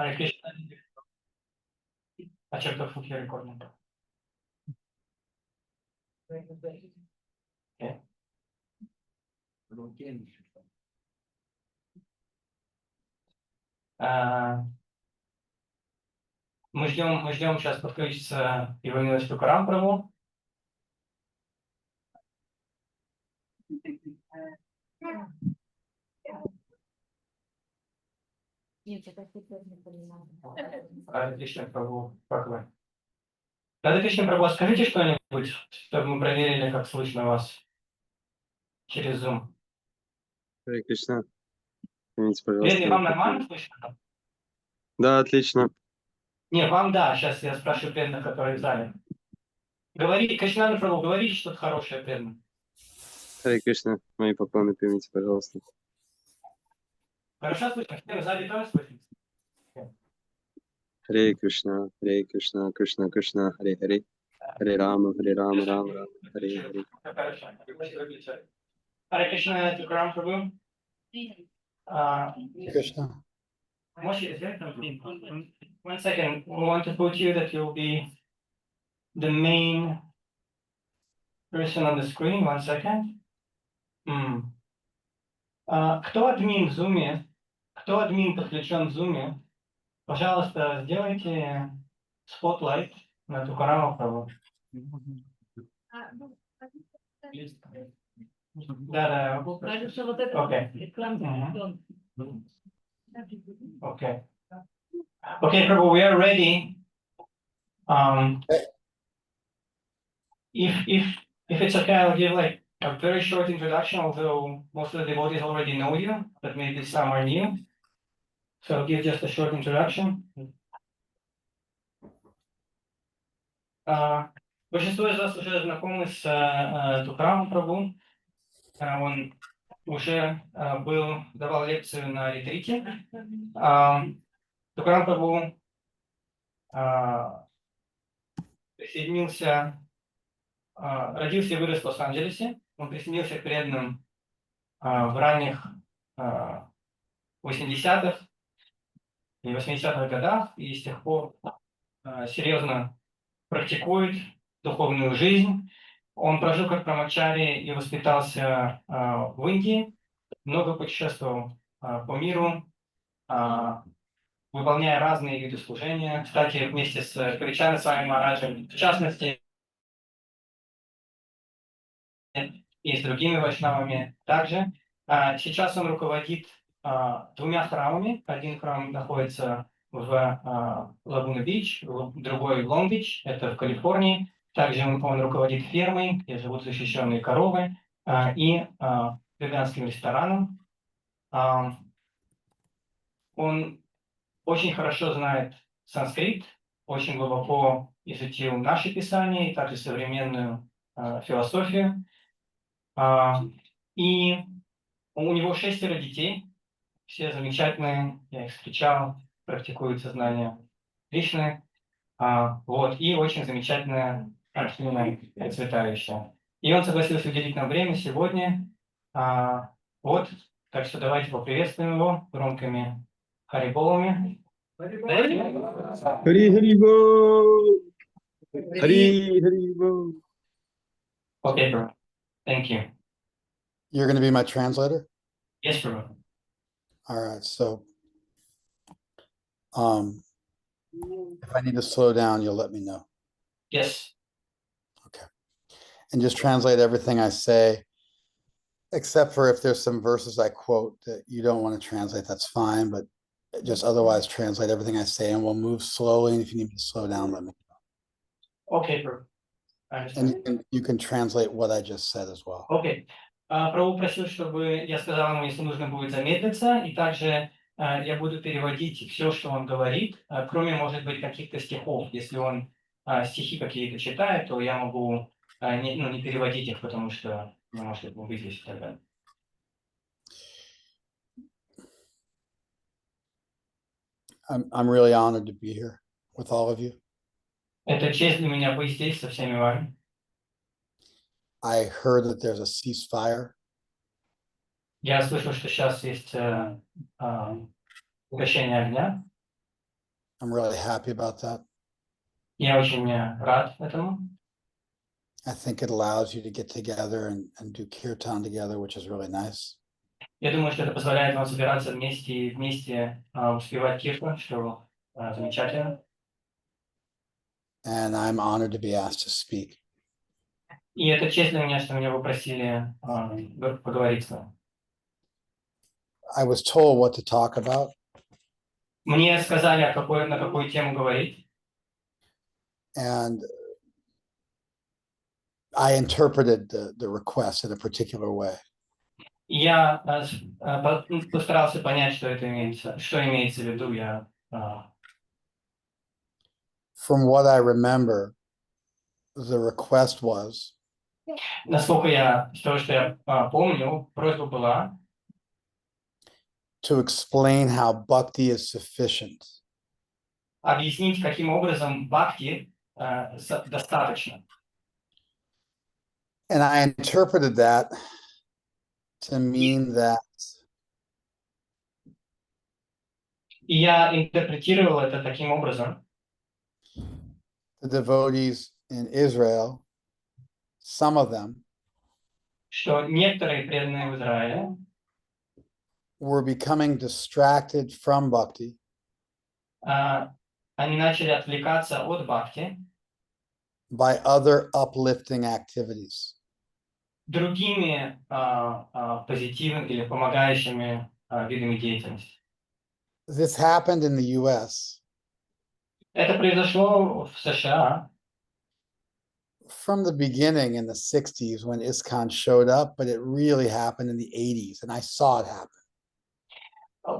Hare Krishna. I checked the food here recording. Okay. Мы ждем сейчас подключится его милость Tukarama Prabhu. Hare Krishna Prabhu, как вы? Hare Krishna Prabhu, скажите что-нибудь, чтобы мы проверили, как слышно вас через Zoom. Hare Krishna. Извините, пожалуйста. Преданный, вам нормально слышно? Да, отлично. Не, вам да, сейчас я спрашиваю преданных, которые в зале. Говори, Кришнана Прабhu, говорите что-то хорошее, преданный. Hare Krishna. Мои поклоны примите, пожалуйста. Хорошо слышно? В зале тоже слышно? Hare Krishna, Hare Krishna, Krishna Krishna, Hare Hare, Hare Rama, Rama, Rama, Hare Hare. Хорошо. Hare Krishna, Tukarama Prabhu. Krishna. One second. We want to put you that you'll be the main person on the screen. One second. Кто админ в Zoom? Кто админ подключен в Zoom? Пожалуйста, сделайте спотлайт на Tukarama Prabhu. Да. Окей. Okay. Okay, Prabhu, we are ready. If it's okay, I'll give like a very short introduction, although most of the devotees already know you, but maybe some are new. So I'll give just a short introduction. Большинство из вас уже знакомы с Tukarama Prabhu. Он уже давал лекцию на ретрите. Tukarama Prabhu родился и вырос в Лос-Анджелесе. Он присоединился к преданным в ранних 80-х и 80-х годах, и с тех пор серьезно практикует духовную жизнь. Он прожил как брамачари и воспитался в Индии, много путешествовал по миру, выполняя разные виды служения. Кстати, вместе с Кавичаной Свами Махараджем, в частности, и с другими вайшнавами также. Сейчас он руководит двумя храмами. Один храм находится в Лагуна-Бич, другой в Лонг-Бич, это в Калифорнии. Также он руководит фермой, где живут защищенные коровы, и веганским рестораном. Он очень хорошо знает санскрит, очень глубоко изучил наши писания и также современную философию. И у него 6 детей, все замечательные, я их встречал, практикуют сознание Кришны. И очень замечательная, активная, процветающая. И он согласился уделить нам время сегодня. Так что давайте поприветствуем его громкими хариболами. Хари-хари-бол! Хари-хари-бол! Okay, bro. Thank you. You're going to be my translator? Yes, bro. All right. So if I need to slow down, you'll let me know. Yes. Okay. And just translate everything I say, except for if there's some verses I quote that you don't want to translate, that's fine. But just otherwise translate everything I say, and we'll move slowly. And if you need me to slow down, let me know. Okay, bro. And you can translate what I just said as well. Okay. Прабху просил, чтобы я сказал ему, если нужно будет замедлиться, и также я буду переводить все, что он говорит, кроме, может быть, каких-то стихов. Если он стихи какие-то читает, то я могу не переводить их, потому что не может быть здесь и так далее. I'm really honored to be here with all of you. Это честь для меня быть здесь со всеми вами. I heard that there's a ceasefire. Я слышал, что сейчас есть прекращение огня. I'm really happy about that. Я очень рад этому. I think it allows you to get together and do kirtan together, which is really nice. Я думаю, что это позволяет вам собираться вместе и вместе успевать кирту, что замечательно. And I'm honored to be asked to speak. И это честь для меня, что меня попросили поговорить с вами. I was told what to talk about, Мне сказали, на какую тему говорить, and I interpreted the request in a particular way. и я постарался понять, что имеется в виду. From what I remember, the request was Насколько то, что я помню, просьба была to explain how bhakti is sufficient. объяснить, каким образом бхакти достаточно. And I interpreted that to mean that И я интерпретировал это таким образом, the devotees in Israel, some of them, что некоторые преданные в Израиле were becoming distracted from bhakti они начали отвлекаться от бхакти by other uplifting activities. другими позитивными или помогающими видами деятельности. This happened in the US Это произошло в США from the beginning in the 60s when ISKCON showed up, but it really happened in the 80s, and I saw it happen.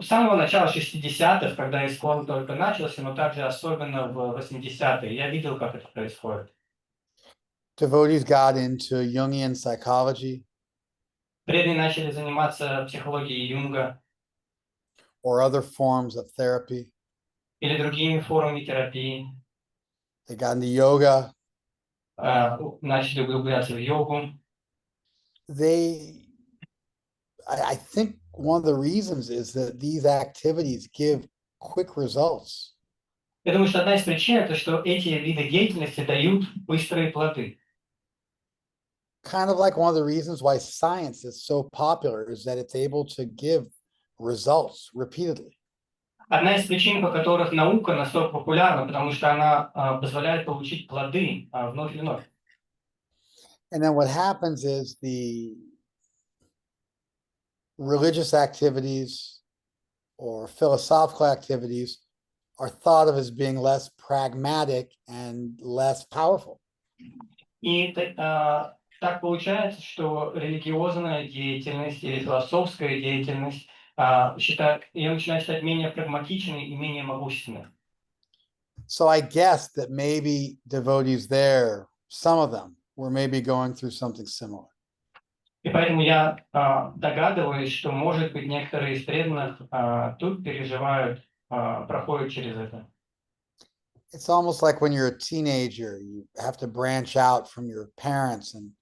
с самого начала 60-х, когда ИСККОН только начался, но также особенно в 80-е. Я видел, как это происходит. Devotees got into Jungian psychology Преданные начали заниматься психологией Юнга or other forms of therapy. или другими формами терапии, They got into yoga. начали углубляться в йогу. I think one of the reasons is that these activities give quick results. Я думаю, что одна из причин это, что эти виды деятельности дают быстрые плоды. Kind of like one of the reasons why science is so popular is that it's able to give results repeatedly. Одна из причин, по которых наука настолько популярна, потому что она позволяет получить плоды вновь и вновь. And then what happens is the religious activities or philosophical activities are thought of as being less pragmatic and less powerful. И так получается, что религиозная деятельность или философская деятельность ее начинают считать менее прагматичной и менее могущественной. So I guess that maybe devotees there, some of them, were maybe going through something similar. И поэтому я догадываюсь, что, может быть, некоторые из преданных тут переживают, проходят через это. It's almost like when you're a teenager, you have to branch out from your parents and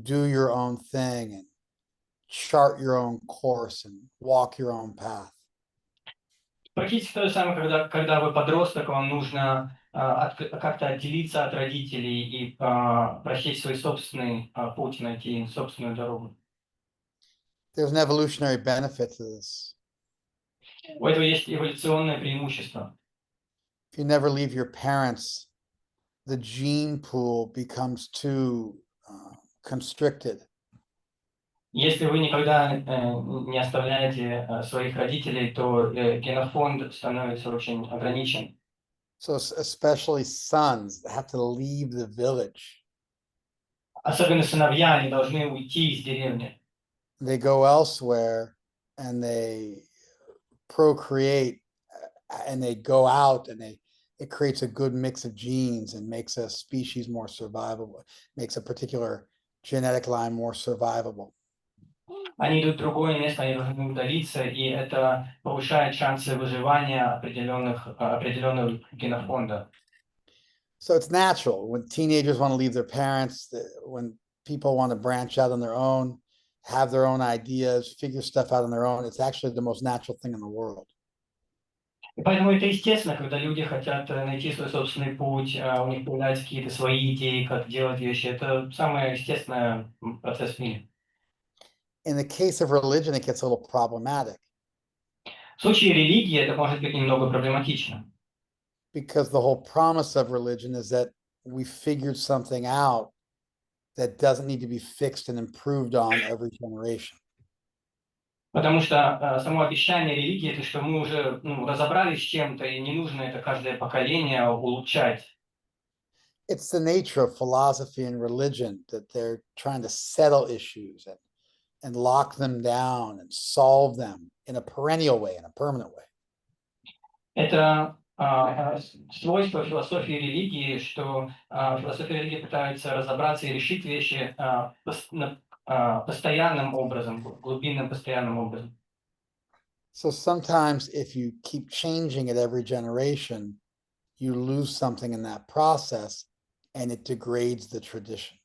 do your own thing and chart your own course and walk your own path. Практически то же самое, когда вы подросток, вам нужно как-то отделиться от родителей и прочесть свой собственный путь, найти собственную дорогу. There's an evolutionary benefit to this. У этого есть эволюционное преимущество. If you never leave your parents, the gene pool becomes too constricted. Если вы никогда не оставляете своих родителей, то генофонд становится очень ограничен. So especially sons have to leave the village. Особенно сыновья, они должны уйти из деревни. They go elsewhere and they procreate and they go out and it creates a good mix of genes and makes a species more survivable, makes a particular genetic line more survivable. Они идут в другое место, они должны удалиться, и это повышает шансы выживания определенного генофонда. So it's natural when teenagers want to leave their parents, when people want to branch out on their own, have their own ideas, figure stuff out on their own. It's actually the most natural thing in the world. И поэтому это естественно, когда люди хотят найти свой собственный путь, у них появляются какие-то свои идеи, как делать вещи. Это самый естественный процесс в мире. In the case of religion, it gets a little problematic В случае религии это может быть немного проблематично. because the whole promise of religion is that we figured something out that doesn't need to be fixed and improved on every generation. Потому что само обещание религии это что мы уже разобрались с чем-то, и не нужно это каждое поколение улучшать. It's the nature of philosophy and religion that they're trying to settle issues and lock them down and solve them in a perennial way, in a permanent way. Это свойство философии и религии, что философия и религия пытаются разобраться и решить вещи постоянным образом, глубинным постоянным образом. So sometimes if you keep changing it every generation, you lose something in that process and it degrades the tradition.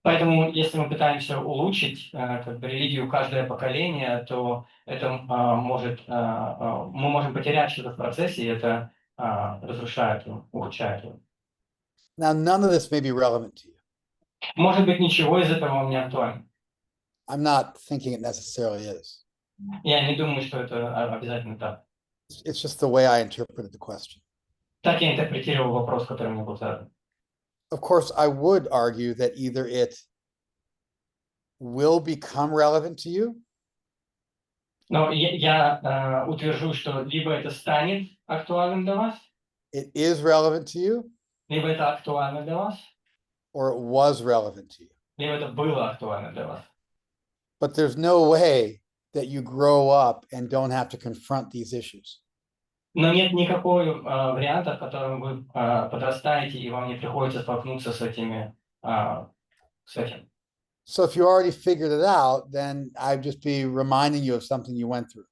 Поэтому, если мы пытаемся улучшить как бы религию каждое поколение, то это мы можем потерять что-то в процессе, и это разрушает его, улучшает его. Now, none of this may be relevant to you. Может быть, ничего из этого вам не актуально. I'm not thinking it necessarily is. Я не думаю, что это обязательно так. It's just the way I interpreted the question. Так я интерпретировал вопрос, который мне был задан. Of course, I would argue that either it will become relevant to you, Но я утвержу, что либо это станет актуальным для вас, it is relevant to you, либо это актуально для вас, or it was relevant to you. либо это было актуально для вас. But there's no way that you grow up and don't have to confront these issues. Но нет никакого варианта, в котором вы подрастаете, и вам не приходится столкнуться с этим. So if you already figured it out, then I'd just be reminding you of something you went through.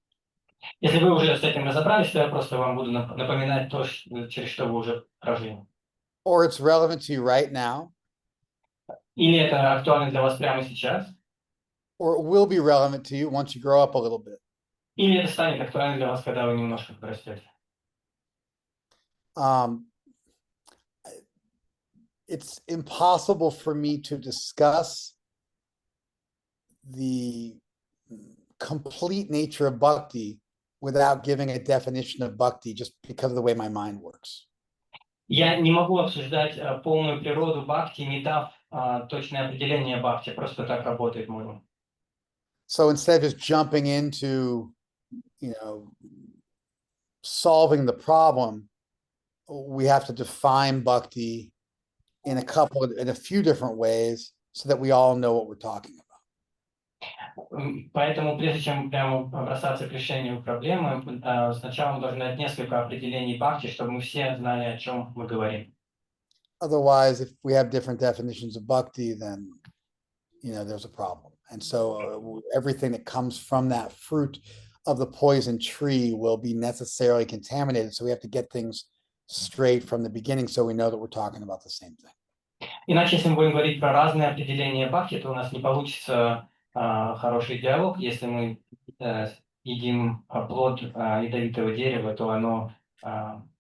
Если вы уже с этим разобрались, то я просто вам буду напоминать то, через что вы уже прошли. Or it's relevant to you right now, Или это актуально для вас прямо сейчас, or it will be relevant to you once you grow up a little bit. или это станет актуально для вас, когда вы немножко подрастете. It's impossible for me to discuss the complete nature of bhakti without giving a definition of bhakti, just because of the way my mind works. Я не могу обсуждать полную природу бхакти, не дав точное определение бхакти, просто так работает мой ум. So instead of just jumping into, solving the problem, we have to define bhakti in a few different ways so that we all know what we're talking about. Поэтому, прежде чем прямо бросаться к решению проблемы, сначала мы должны дать несколько определений бхакти, чтобы мы все знали, о чем мы говорим. Otherwise, if we have different definitions of bhakti, then, there's a problem. And so everything that comes from that fruit of the poison tree will be necessarily contaminated. So we have to get things straight from the beginning so we know that we're talking about the same thing. Иначе, если мы будем говорить про разные определения бхакти, то у нас не получится хороший диалог. Если мы едим плод ядовитого дерева, то оно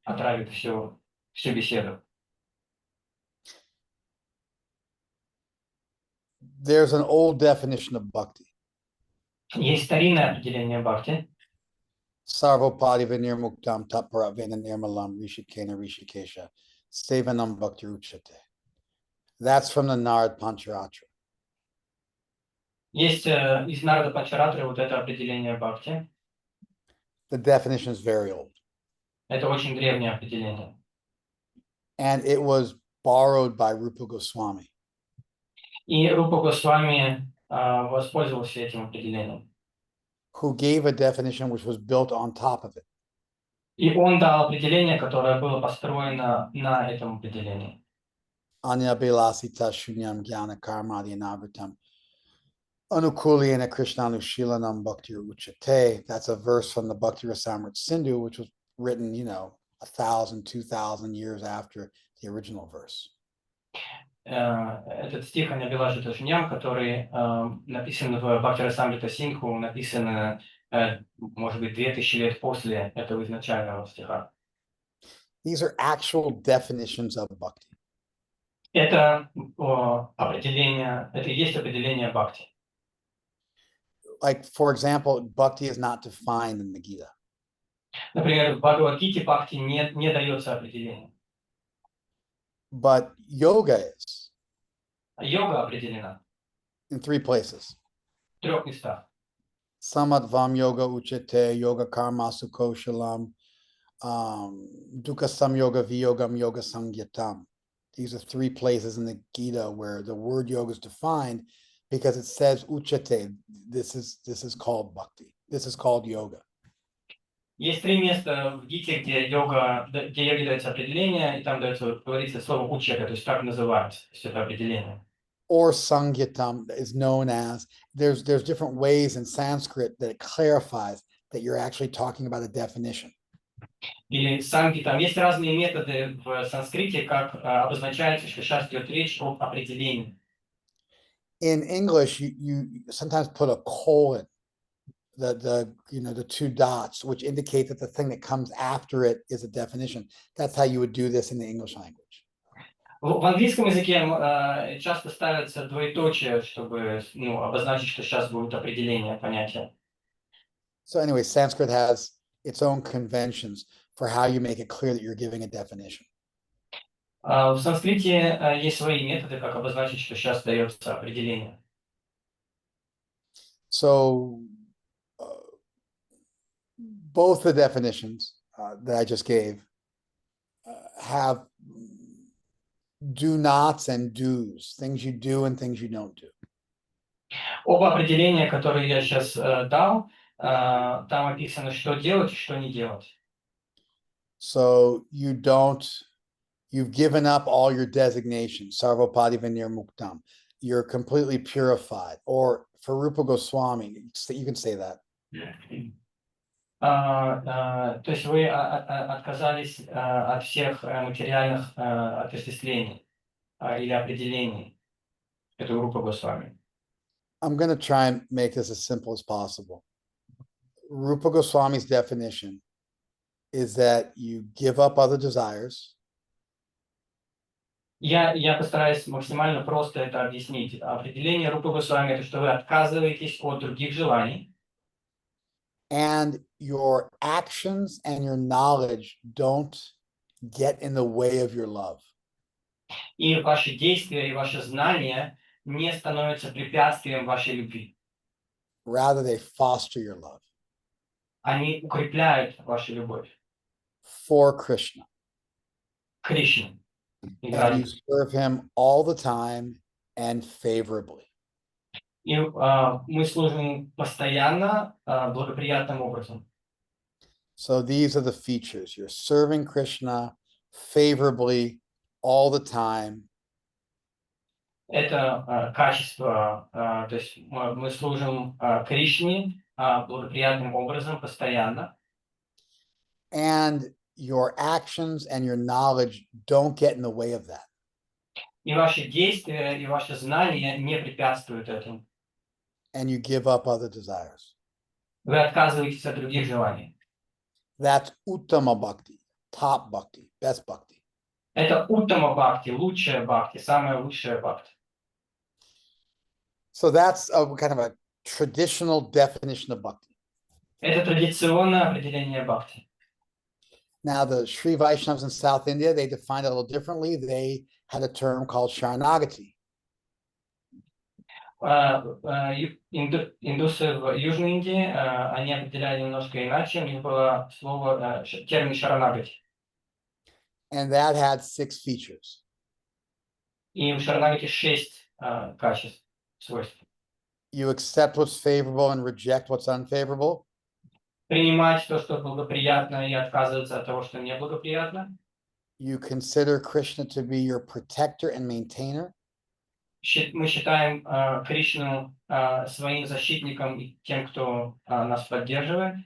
отравит всю беседу. There's an old definition of bhakti. Есть старинное определение бхакти. Sarvopadi vinirmuktam tapara nirmalam rishikena rishikesha sevanam bhakti uchate. That's from the Narad Pancharatra. Есть из Нарада Панчаратры вот это определение бхакти. The definition is very old. Это очень древнее определение. And it was borrowed by Rupa Goswami. И Рупа Госвами воспользовался этим определением. Who gave a definition which was built on top of it. И он дал определение, которое было построено на этом определении. Anya Bilasita Shunyam Gyana Karmadi Anavritam Anukuliyana Krishnanushilanam Bhakti Uchate. That's a verse from the Bhakti Rasamrita Sindhu, which was written, 1,000, 2,000 years after the original verse. Этот стих Аня Билажита Шуньям, который написан в Бхакти Расамрита Синдху, написан может быть, 2000 лет после этого изначального стиха. These are actual definitions of bhakti. Это это и есть определение бхакти. Like, for example, bhakti is not defined in the Gita. Например, в Бхагавад-гите бхакти не дается определение. But yoga is Йога определена in 3 places. в 3 местах. Samatvam yoga uchete, yoga karma sukoshalam, dukkha samyoga viyogam yoga sangyatam. These are 3 places in the Gita where the word yoga is defined because it says uchete. This is called bhakti. This is called yoga. Есть 3 места в Гите, где йоге дается определение, и там говорится слово учета, то есть как называется, то есть это определение. Or sangyatam is known as, there's different ways in Sanskrit that it clarifies that you're actually talking about a definition. Или санги, там есть разные методы в санскрите, как обозначается, что сейчас идет речь об определении. In English, you sometimes put a colon, the 2 dots, which indicate that the thing that comes after it is a definition. That's how you would do this in the English language. В английском языке часто ставятся двоеточие, чтобы обозначить, что сейчас будет определение понятия. So anyway, Sanskrit has its own conventions for how you make it clear that you're giving a definition. В санскрите есть свои методы, как обозначить, что сейчас дается определение. So both the definitions that I just gave have do nots and do's, things you do and things you don't do. Оба определения, которые я сейчас дал, там описано, что делать и что не делать. So you've given up all your designations, sarvapadi vinir muktam. You're completely purified. Or for Rupa Goswami, you can say that. То есть вы отказались от всех материальных отождествлений или определений. Это группа Госвами. I'm going to try and make this as simple as possible. Rupa Goswami's definition is that you give up other desires. Я постараюсь максимально просто это объяснить. Определение Рупы Госвами — это что вы отказываетесь от других желаний. And your actions and your knowledge don't get in the way of your love. И ваши действия и ваши знания не становятся препятствием вашей любви. Rather, they foster your love. Они укрепляют вашу любовь For Krishna. к Кришне. And you serve him all the time and favorably. И мы служим постоянно благоприятным образом. So these are the features. You're serving Krishna favorably all the time. Это качество, то есть мы служим Кришне благоприятным образом постоянно. And your actions and your knowledge don't get in the way of that. И ваши действия, и ваши знания не препятствуют этому. And you give up other desires. Вы отказываетесь от других желаний. That's Uttama Bhakti, top Bhakti, best Bhakti. Это уттама бхакти, лучшая бхакти, самая лучшая бхакти. So that's a kind of a traditional definition of Bhakti. Это традиционное определение бхакти. Now, the Sri Vaishnavas in South India, they defined it a little differently. They had a term called Sharanagati. Индусы в Южной Индии, они определяли немножко иначе. У них было слово, термин шаранагати. And that had 6 features. И у шаранагати 6 качеств, свойств. You accept what's favorable and reject what's unfavorable. Принимать то, что благоприятно, и отказываться от того, что неблагоприятно. You consider Krishna to be your protector and maintainer. Мы считаем Кришну своим защитником и тем, кто нас поддерживает.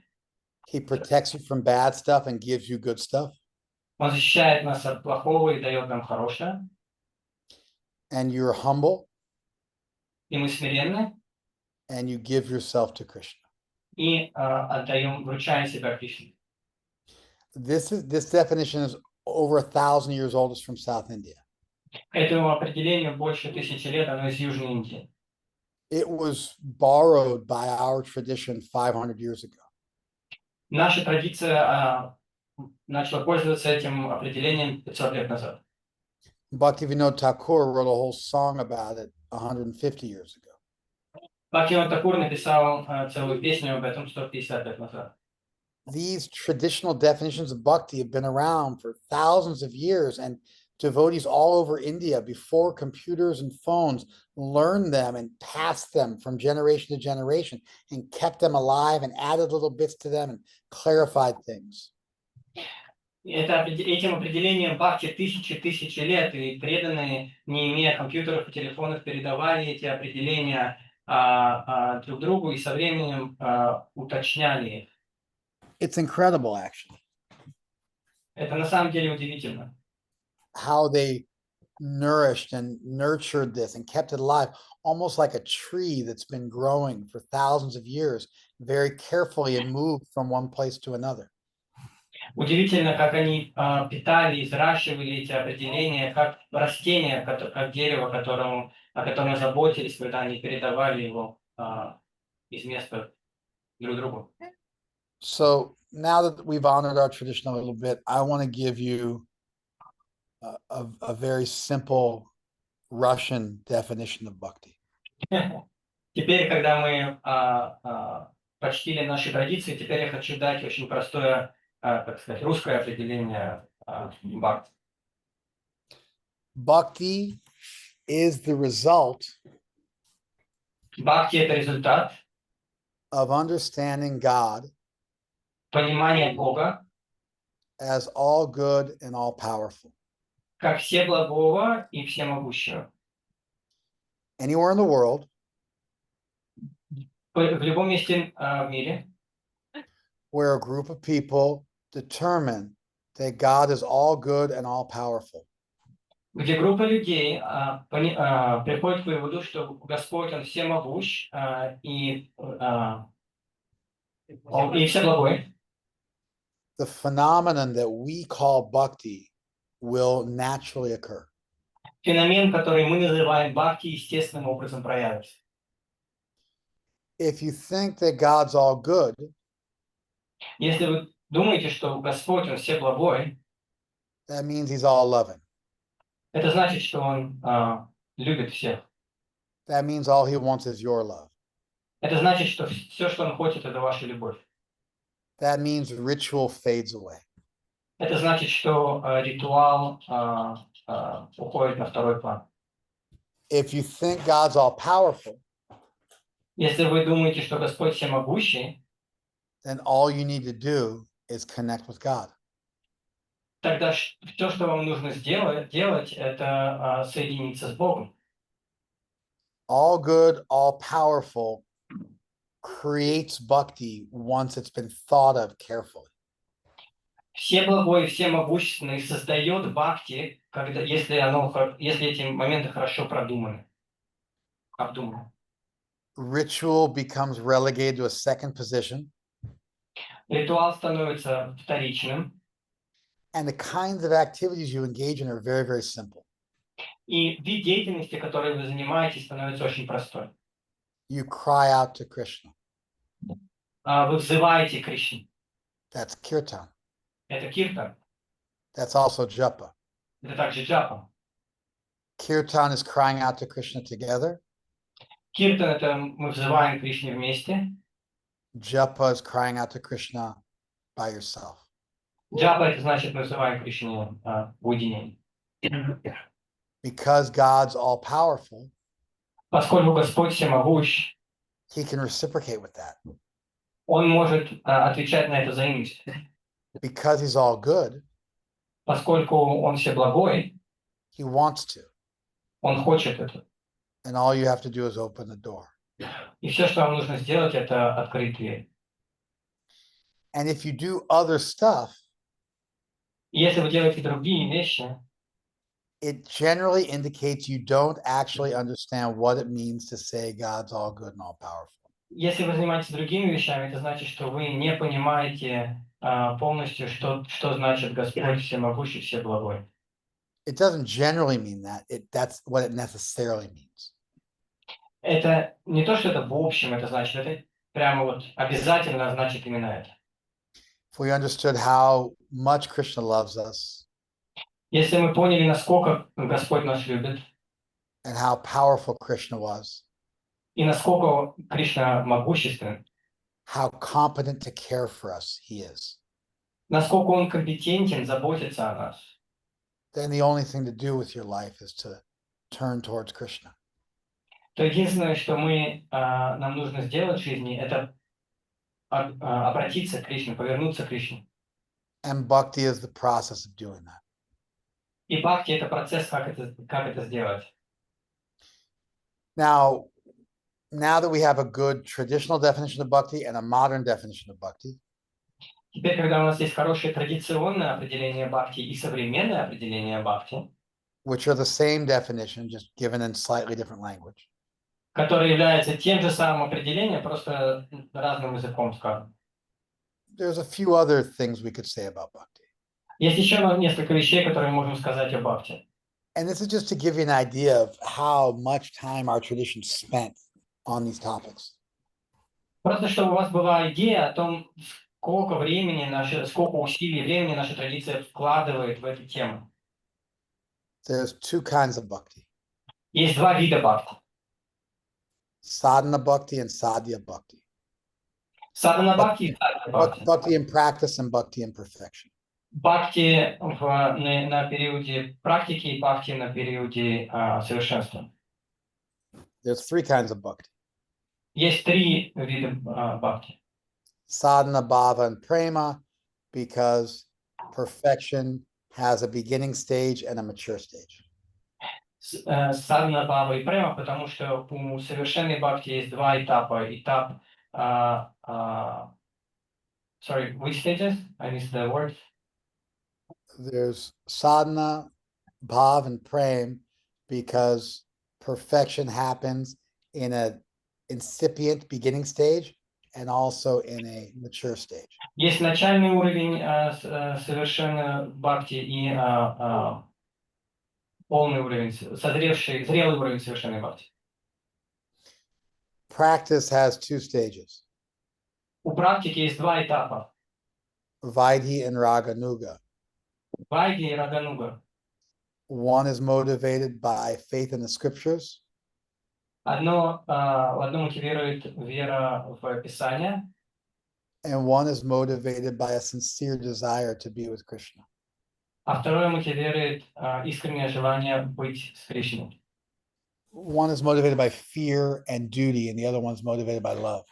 He protects you from bad stuff and gives you good stuff. Он защищает нас от плохого и дает нам хорошее. And you're humble. И мы смиренны. And you give yourself to Krishna. и отдаем, вручаем себя Кришне. This definition is over 1,000 years old. It's from South India. Этому определению больше 1000 лет, оно из Южной Индии. It was borrowed by our tradition 500 years ago. Наша традиция начала пользоваться этим определением 500 лет назад. Bhaktivinoda Thakur wrote a whole song about it 150 years ago. Бхактивинода Такур написал целую песню об этом 150 лет назад. These traditional definitions of bhakti have been around for thousands of years, and devotees all over India before computers and phones learned them and passed them from generation to generation and kept them alive and added little bits to them and clarified things. Этим определением бхакти тысячи лет, и преданные, не имея компьютеров и телефонов, передавали эти определения друг другу и со временем уточняли их. It's incredible, actually, Это на самом деле удивительно. how they nourished and nurtured this and kept it alive, almost like a tree that's been growing for thousands of years, very carefully and moved from one place to another. Удивительно, как они питали, взращивали эти определения, как растение, как дерево, о котором заботились, когда они передавали его из места друг другу. So now that we've honored our tradition a little bit, I want to give you a very simple Russian definition of bhakti. Теперь, когда мы почтили наши традиции, теперь я хочу дать очень простое, так сказать, русское определение бхакти. Bhakti is the result Бхакти – это результат of understanding God понимания Бога as all good and all powerful. как всеблагого и всемогущего. Anywhere in the world, В любом месте в мире, where a group of people determine that God is all good and all powerful. где группа людей приходит к выводу, что Господь, Он всемогущ и всеблагой, The phenomenon that we call bhakti will naturally occur. феномен, который мы называем бхакти, естественным образом проявится. If you think that God's all good, Если вы думаете, что Господь, Он всеблагой, that means he's all loving. это значит, что Он любит всех. That means all he wants is your love. Это значит, что все, что Он хочет, это ваша любовь. That means ritual fades away. Это значит, что ритуал уходит на второй план. If you think God's all powerful, Если вы думаете, что Господь всемогущий, then all you need to do is connect with God. тогда все, что вам нужно делать, это соединиться с Богом. All good, all powerful creates bhakti once it's been thought of carefully. Всеблагой, всемогущественный создает бхакти, если эти моменты хорошо продуманы, обдуманы. Ritual becomes relegated to a second position, Ритуал становится вторичным, and the kinds of activities you engage in are very, very simple. и вид деятельности, которой вы занимаетесь, становится очень простой. You cry out to Krishna. Вы взываете к Кришне. That's kirtan. Это киртан, That's also japa. это также джапа. Kirtan is crying out to Krishna together. Киртан – это мы взываем к Кришне вместе. Japa is crying out to Krishna by yourself. Джапа – это значит, мы взываем к Кришне в уединении. Because God's all powerful, Поскольку Господь всемогущ, he can reciprocate with that. Он может отвечать на это взаимностью. Because he's all good, Поскольку Он всеблагой, he wants to. Он хочет это. And all you have to do is open the door. И все, что вам нужно сделать, это открыть дверь. And if you do other stuff, И если вы делаете другие вещи, it generally indicates you don't actually understand what it means to say God's all good and all powerful. если вы занимаетесь другими вещами, это значит, что вы не понимаете полностью, что значит Господь всемогущий, всеблагой. It doesn't generally mean that. That's what it necessarily means. Это не то, что это в общем, это значит, это прямо вот обязательно значит именно это. If we understood how much Krishna loves us Если мы поняли, насколько Господь нас любит, and how powerful Krishna was, и насколько Кришна могуществен, how competent to care for us he is, насколько Он компетентен заботиться о нас, then the only thing to do with your life is to turn towards Krishna. то единственное, что нам нужно сделать в жизни, это обратиться к Кришне, повернуться к Кришне. And bhakti is the process of doing that. И бхакти — это процесс, как это сделать. Now that we have a good traditional definition of bhakti and a modern definition of bhakti, Теперь, когда у нас есть хорошее традиционное определение бхакти и современное определение бхакти, which are the same definition, just given in slightly different language, которое является тем же самым определением, просто разным языком сказано. there's a few other things we could say about bhakti. Есть еще несколько вещей, которые мы можем сказать о бхакти. And this is just to give you an idea of how much time our tradition spent on these topics. Просто чтобы у вас была идея о том, сколько усилий, времени наша традиция вкладывает в эту тему. There's two kinds of bhakti, Есть два вида бхакти. sadhana bhakti and sadhya bhakti. Садхана бхакти и садхья бхакти. Bhakti in practice and bhakti in perfection. Бхакти на периоде практики и бхакти на периоде совершенства. There's three kinds of bhakti: Есть три вида бхакти. sadhana, bhava, and prema, because perfection has a beginning stage and a mature stage. Садхана, бхава и према, потому что у совершенной бхакти есть два этапа. Этап sorry, which stages? I missed the word. There's sadhana, bhav, and prem, because perfection happens in a incipient beginning stage and also in a mature stage. Есть начальный уровень совершенной бхакти и полный уровень, зрелый уровень совершенной бхакти. Practice has two stages: У практики есть два этапа. Vaidhi and Raganuga. Вайги и Рагануга. One is motivated by faith in the scriptures, Одно мотивирует вера в Писание, and one is motivated by a sincere desire to be with Krishna. а второе мотивирует искреннее желание быть с Кришной. One is motivated by fear and duty, and the other one is motivated by love.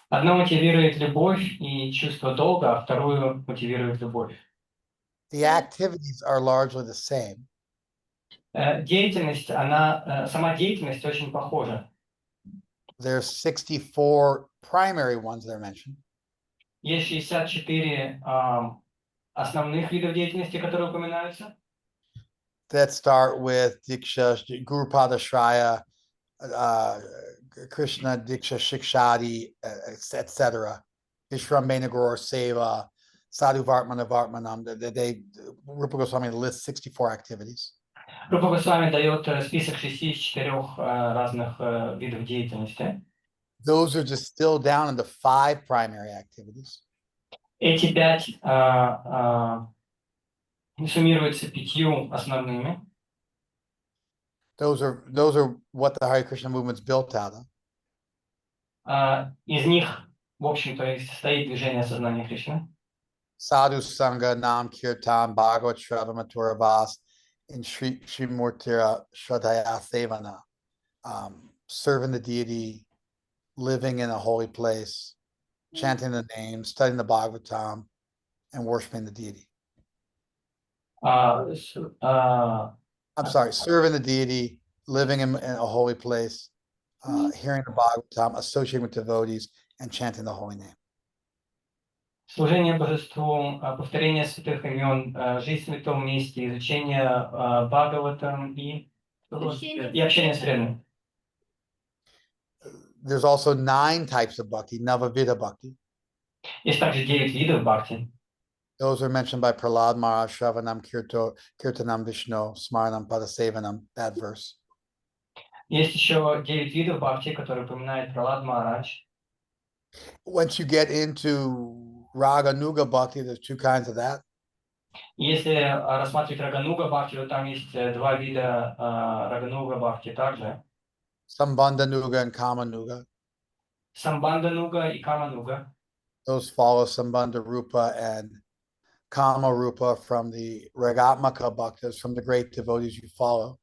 Одно мотивирует любовь и чувство долга, а второе мотивирует любовь. The activities are largely the same, Деятельность, сама деятельность очень похожа. there's 64 primary ones that are mentioned, Есть 64 основных видов деятельности, которые упоминаются. that start with Diksha, Gurupada Shraya, Krishna Diksha Shikshadi, etc. Vishram Guru Seva, Sadhu Vartmana Vartmanam. Rupa Goswami lists 64 activities. Рупа Госвами дает список 64 разных видов деятельности. Those are distilled down into 5 primary activities. Эти 5 суммируются 5 основными. Those are what the Hare Krishna movement's built out of. Из них, в общем-то, и состоит движение сознания Кришны. Sadhu Sangha, Nam Kirtan, Bhagavat Shravan Mathura Vas, and Sri Murtira Shraddhaya Sevana. Serving the deity, living in a holy place, chanting the name, studying the Bhagavatam, and worshiping the deity. I'm sorry, serving the deity, living in a holy place, hearing the Bhagavatam, associating with devotees, and chanting the holy name. Служение божеству, повторение святых имен, жизнь в святом месте, изучение Бхагаватам и общение с преданными. There's also 9 types of bhakti, Navavida bhakti. Есть также 9 видов бхакти. Those are mentioned by Prahlad Maharaj, Shravanam Kirtanam Vishnu, Smaranam Padasevanam, that verse. Есть еще 9 видов бхакти, которые упоминает Пралад Махарадж. Once you get into Raga Nuga bhakti, there's 2 kinds of that. Если рассматривать Рагануга бхакти, то там есть 2 вида Рагануга бхакти также. Sambandha Nuga and Kama Nuga. Самбанда Нуга и Кама Нуга. Those follow Sambandha Rupa and Kama Rupa from the Ragatmaka bhaktas, from the great devotees you follow.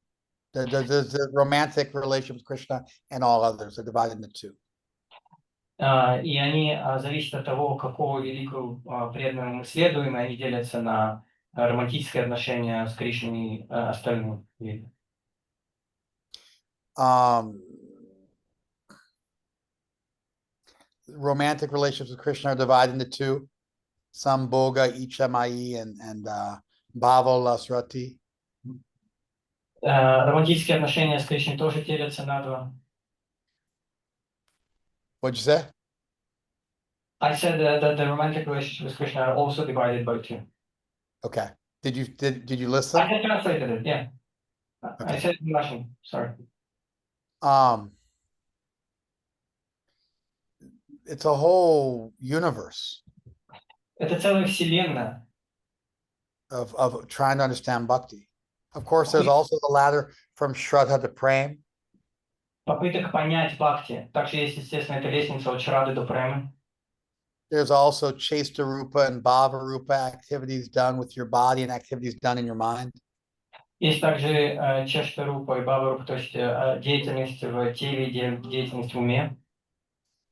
The romantic relationship with Krishna and all others are divided into 2. И они зависят от того, какого великого преданного мы следуем, и они делятся на романтические отношения с Кришной и остальным видом. Romantic relationships with Krishna are divided into 2. Sambhoga, Ichamai, and Bhavo Lasrati. Романтические отношения с Кришной тоже делятся на 2. What'd you say? I said that the romantic relationships with Krishna are also divided by 2. Okay. Did you I listen? had translated it, yeah. I Okay. said it in Russian, sorry. It's a whole universe Это целая вселенная. of trying to understand bhakti. Of course, there's also the ladder from Shraddha to Prem. Попыток понять бхакти. Также есть, естественно, эта лестница от Шрады до Премы. There's also Chesta Rupa and Bhava Rupa activities done with your body and activities done in your mind. Есть также Чешта-рупа и Бава-рупа, то есть деятельность в теле, деятельность в уме.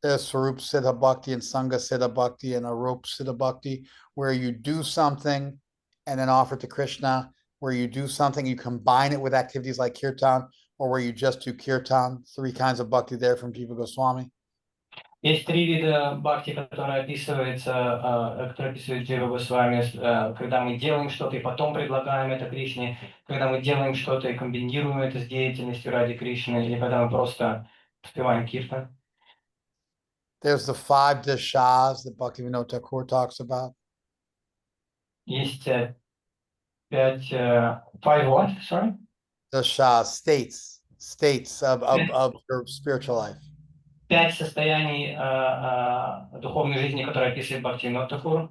There's Swarup Siddha Bhakti and Sangha Siddha Bhakti and Arup Siddha Bhakti, where you do something and then offer to Krishna, where you do something, you combine it with activities like kirtan, or where you just do kirtan. 3 kinds of bhakti there from Jiva Goswami. Есть 3 вида бхакти, которые описывает Джива Госвами, когда мы делаем что-то и потом предлагаем это Кришне, когда мы делаем что-то и комбинируем это с деятельностью ради Кришны, или когда мы просто впеваем киртан. There's the 5 dashas that Bhaktivinoda Thakur talks about. Есть 5 what? Sorry? Dashas, states of your spiritual life. 5 состояний духовной жизни, которые описывает Бхактивинод Тхакур.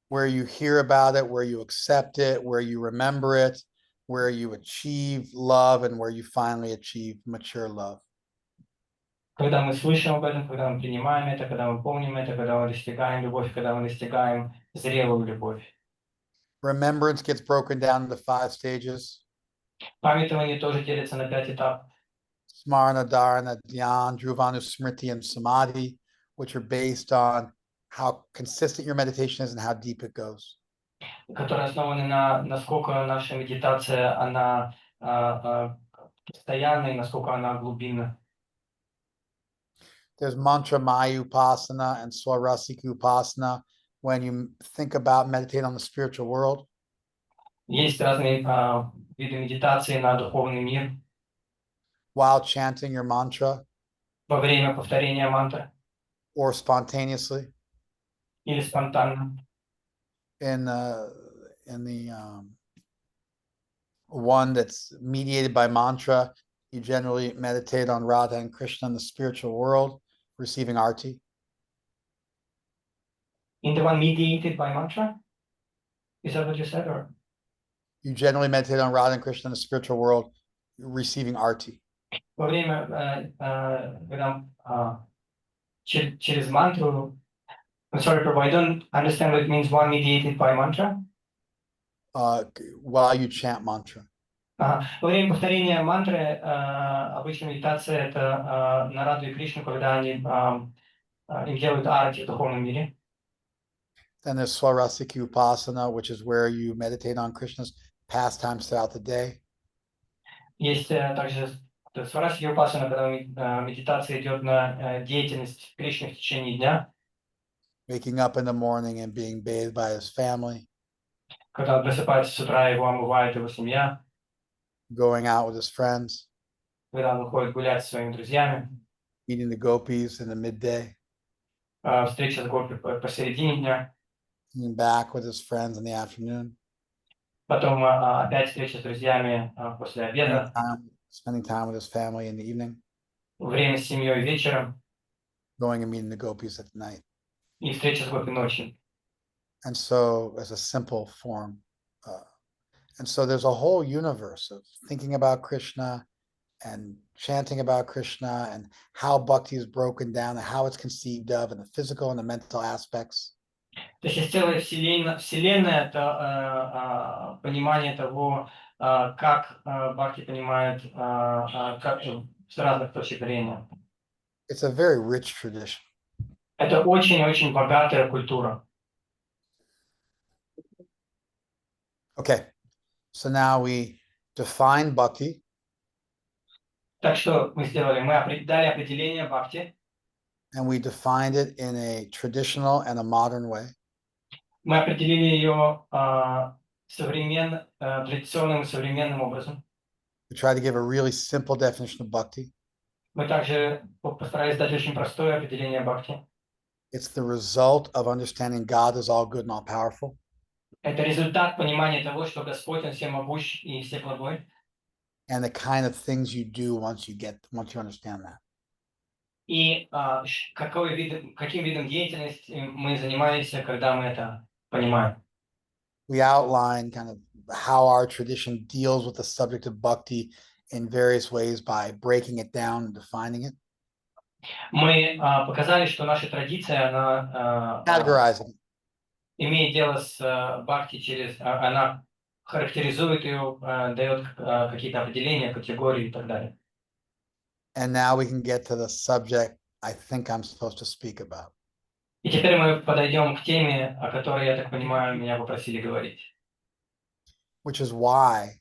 Where you hear about it, where you accept it, where you remember it, where you achieve love, and where you finally achieve mature love. Когда мы слышим об этом, когда мы принимаем это, когда мы помним это, когда мы достигаем любовь, когда мы достигаем зрелую любовь. Remembrance gets broken down into 5 stages. Памятование тоже делится на 5 этапов. Smarana, Dharana, Dhyan, Dhruvanu, Smriti, and Samadhi, which are based on how consistent your meditation is and how deep it goes. Которые основаны на насколько наша медитация, она постоянная и насколько она глубинна. There's mantra maya upasana and swarasika upasana when you think about meditating on the spiritual world. Есть разные виды медитации на духовный мир. While chanting your mantra. Во время повторения мантры. Or spontaneously. Или спонтанно. In the one that's mediated by mantra, you generally meditate on Radha and Krishna in the spiritual world, receiving arti. In the one mediated by mantra? Is that what you said? Or? You generally meditate on Radha and Krishna in the spiritual world, receiving arti. Во время, когда через мантру, I'm sorry, Prabhu, I don't understand what it means, one mediated by mantra. While you chant mantra. Во время повторения мантры, обычно медитация это на Раду и Кришну, когда они им делают арати в духовном мире. Then there's Swarasiki Upasana, which is where you meditate on Krishna's pastimes throughout the day. Есть также Сварасики Упасана, когда медитация идет на деятельность Кришны в течение дня. Waking up in the morning and being bathed by his family. Когда он просыпается с утра, его омывает его семья. Going out with his friends. Когда он выходит гулять со своими друзьями. meeting the gopis in the midday, встреча с гопи посередине дня, coming back with his friends in the afternoon, потом опять встреча с друзьями после обеда, spending time with his family in the evening, время с семьей вечером going and meeting the gopis at night. и встреча с гопи ночью. And so, as a simple form, and so there's a whole universe of thinking about Krishna and chanting about Krishna and how bhakti is broken down and how it's conceived of and the physical and the mental aspects. То есть целая вселенная это понимание того, как бхакти понимает, как с разных точек зрения. It's a very rich tradition. Это очень-очень богатая культура. Okay, so now we define bhakti. Так что мы сделали? Мы дали определение бхакти. And we defined it in a traditional and a modern way. Мы определили ее традиционным и современным образом. We tried to give a really simple definition of bhakti. Мы также постарались дать очень простое определение бхакти. It's the result of understanding God is all good and all powerful. Это результат понимания того, что Господь, Он всемогущ и всеблагой. And the kind of things you do once you understand that. И каким видом деятельности мы занимаемся, когда мы это понимаем. We outline kind of how our tradition deals with the subject of bhakti in various ways by breaking it down and defining it. Мы показали, что наша традиция, она Categorizing it. имеет дело с бхакти она характеризует ее, дает какие-то определения, категории и так далее. And now we can get to the subject I think I'm supposed to speak about. И теперь мы подойдем к теме, о которой, я так понимаю, меня попросили говорить. Which is why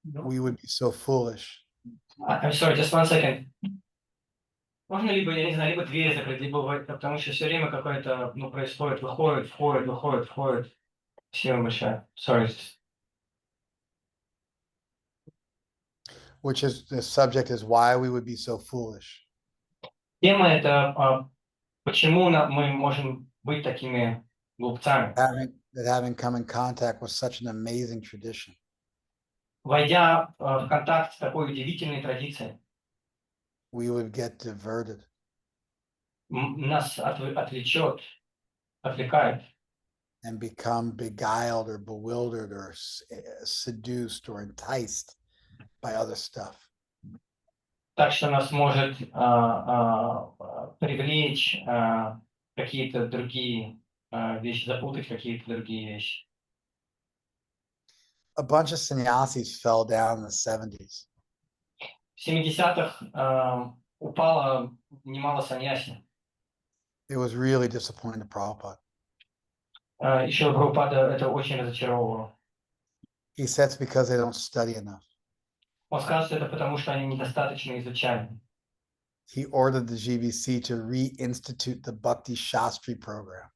we would be so foolish I'm sorry, just 1 second. Можно либо, я не знаю, либо дверь закрыть, либо потому что все время какое-то, происходит, выходит, входит. Спасибо большое. Sorry. which is the subject is why we would be so foolish. Тема это почему мы можем быть такими глупцами. Having come in contact with such an amazing tradition. Войдя в контакт с такой удивительной традицией, We would get diverted. нас отвлекает. And become beguiled or bewildered or seduced or enticed by other stuff. Так что нас может привлечь какие-то другие вещи, запутать какие-то другие вещи. A bunch of sannyasis fell down in the 70s. В 70-х упало немало саньяси. It was really disappointing to Prabhupada. Еще Прабхупада это очень разочаровывало. He said it's because they don't study enough. Он сказал, что это потому, что они недостаточно изучали. He ordered the GBC to reinstitute the Bhakti Shastri program.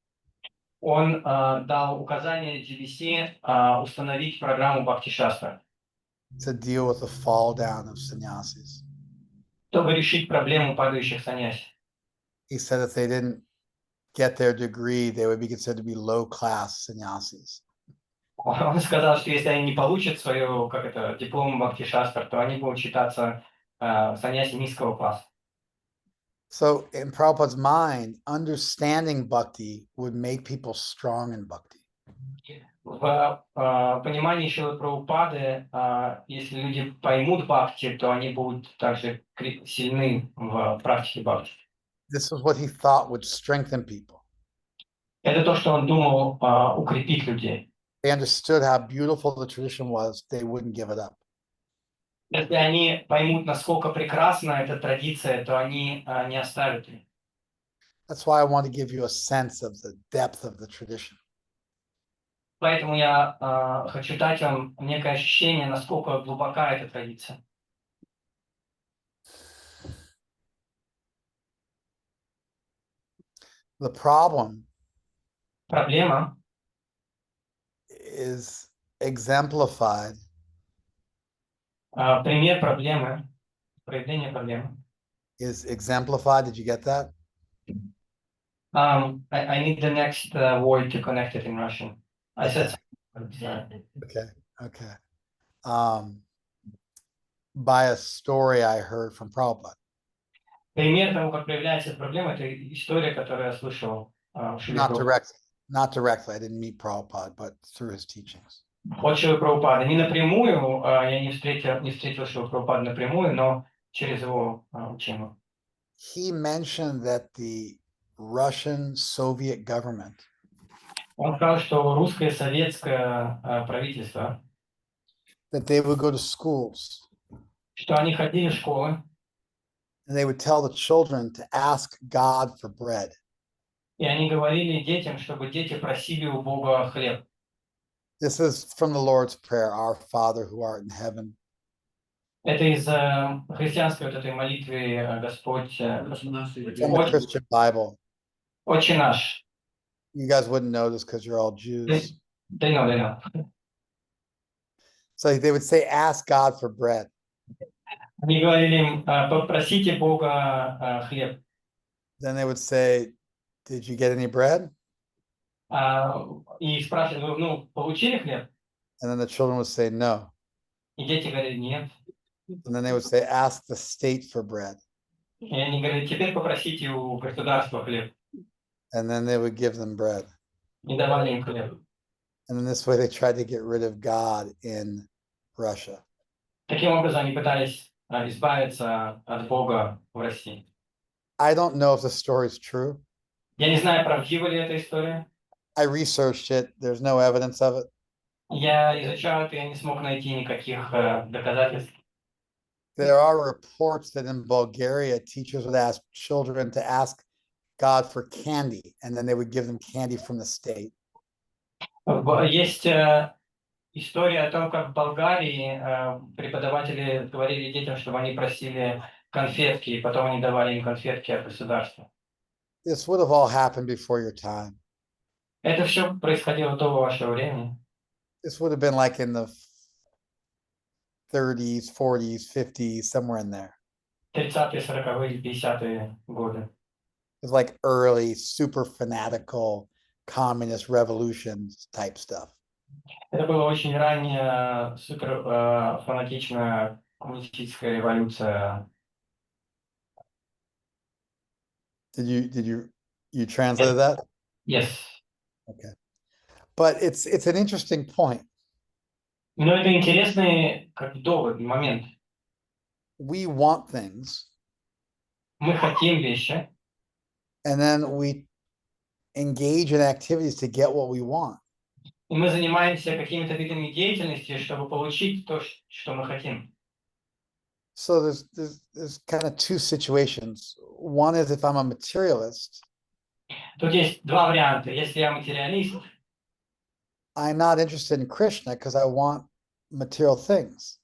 Он дал указание GBC установить программу Бхакти Шастра, To deal with the fall down of sannyasis. чтобы решить проблему падающих саньяси. He said if they didn't get their degree, they would be considered to be low-class sannyasis. Он сказал, что если они не получат свою, диплом Бхакти Шастра, то они будут считаться саньяси низкого класса. So in Prabhupada's mind, understanding bhakti would make people strong in bhakti. В понимании Шрилы Прабхупады, если люди поймут бхакти, то они будут также сильны в практике бхакти. This was what he thought would strengthen people. Это то, что он думал укрепить людей. They understood how beautiful the tradition was, they wouldn't give it up. Если они поймут, насколько прекрасна эта традиция, то они не оставят ее. That's why I want to give you a sense of the depth of the tradition. Поэтому я хочу дать вам некое ощущение, насколько глубока эта традиция. The problem Проблема is exemplified пример проблемы, проявление проблемы is exemplified. Did you get that? I need the next word to connect it in Russian. I said something. Okay, okay. By a story I heard from Prabhupada. Пример того, как проявляется эта проблема, это история, которую я слышал в Шиле Not Прабхупады. directly, not directly. I didn't meet Prabhupada, but through his teachings. От Шилы Прабхупады. Не напрямую, я не встретил Шилу Прабхупады напрямую, но через его учение. He mentioned that the Russian Soviet government Он сказал, что русское советское правительство, that they would go to schools что они ходили в школы, and they would tell the children to ask God for bread. и они говорили детям, чтобы дети просили у Бога хлеб. This is from the Lord's Prayer, Our Father who art in heaven. Это из христианской вот этой молитвы Господь, It's in the Christian Bible. Отче наш. You guys wouldn't know this because you're all Jews. They know. So they would say, ask God for bread. Они говорили им, попросите Бога хлеб. Then they would say, did you get any bread? И спрашивали, ну, получили хлеб? And then the children would say, no. И дети говорили, нет. And then they would say, ask the state for bread. И они говорили, теперь попросите у государства хлеб. And then they would give them bread. И давали им хлеб. And in this way, they tried to get rid of God in Russia. Таким образом, они пытались избавиться от Бога в России. I don't know if the story is true. Я не знаю, правдива ли эта история. I researched it. There's no evidence of it. Я изучал это, я не смог найти никаких доказательств. There are reports that in Bulgaria, teachers would ask children to ask God for candy, and then they would give them candy from the state. Есть история о том, как в Болгарии преподаватели говорили детям, чтобы они просили конфетки, и потом они давали им конфетки от государства. This would have all happened before your time. Это все происходило до вашего времени. This would have been like in the 30s, 40s, 50s, somewhere in there. 30-е, 40-е, 50-е годы. It's like early, super fanatical communist revolutions type stuff. Это была очень ранняя, супер фанатичная коммунистическая революция. Did you translated that? Yes. Okay. But it's an interesting point. Но это интересный как довод, момент. We want things, Мы хотим вещи, and then we engage in activities to get what we want. и мы занимаемся какими-то видами деятельности, чтобы получить то, что мы хотим. So there's kind of two situations. One is if I'm a materialist, Тут есть два варианта. Если я материалист, I'm not interested in Krishna because I want material things.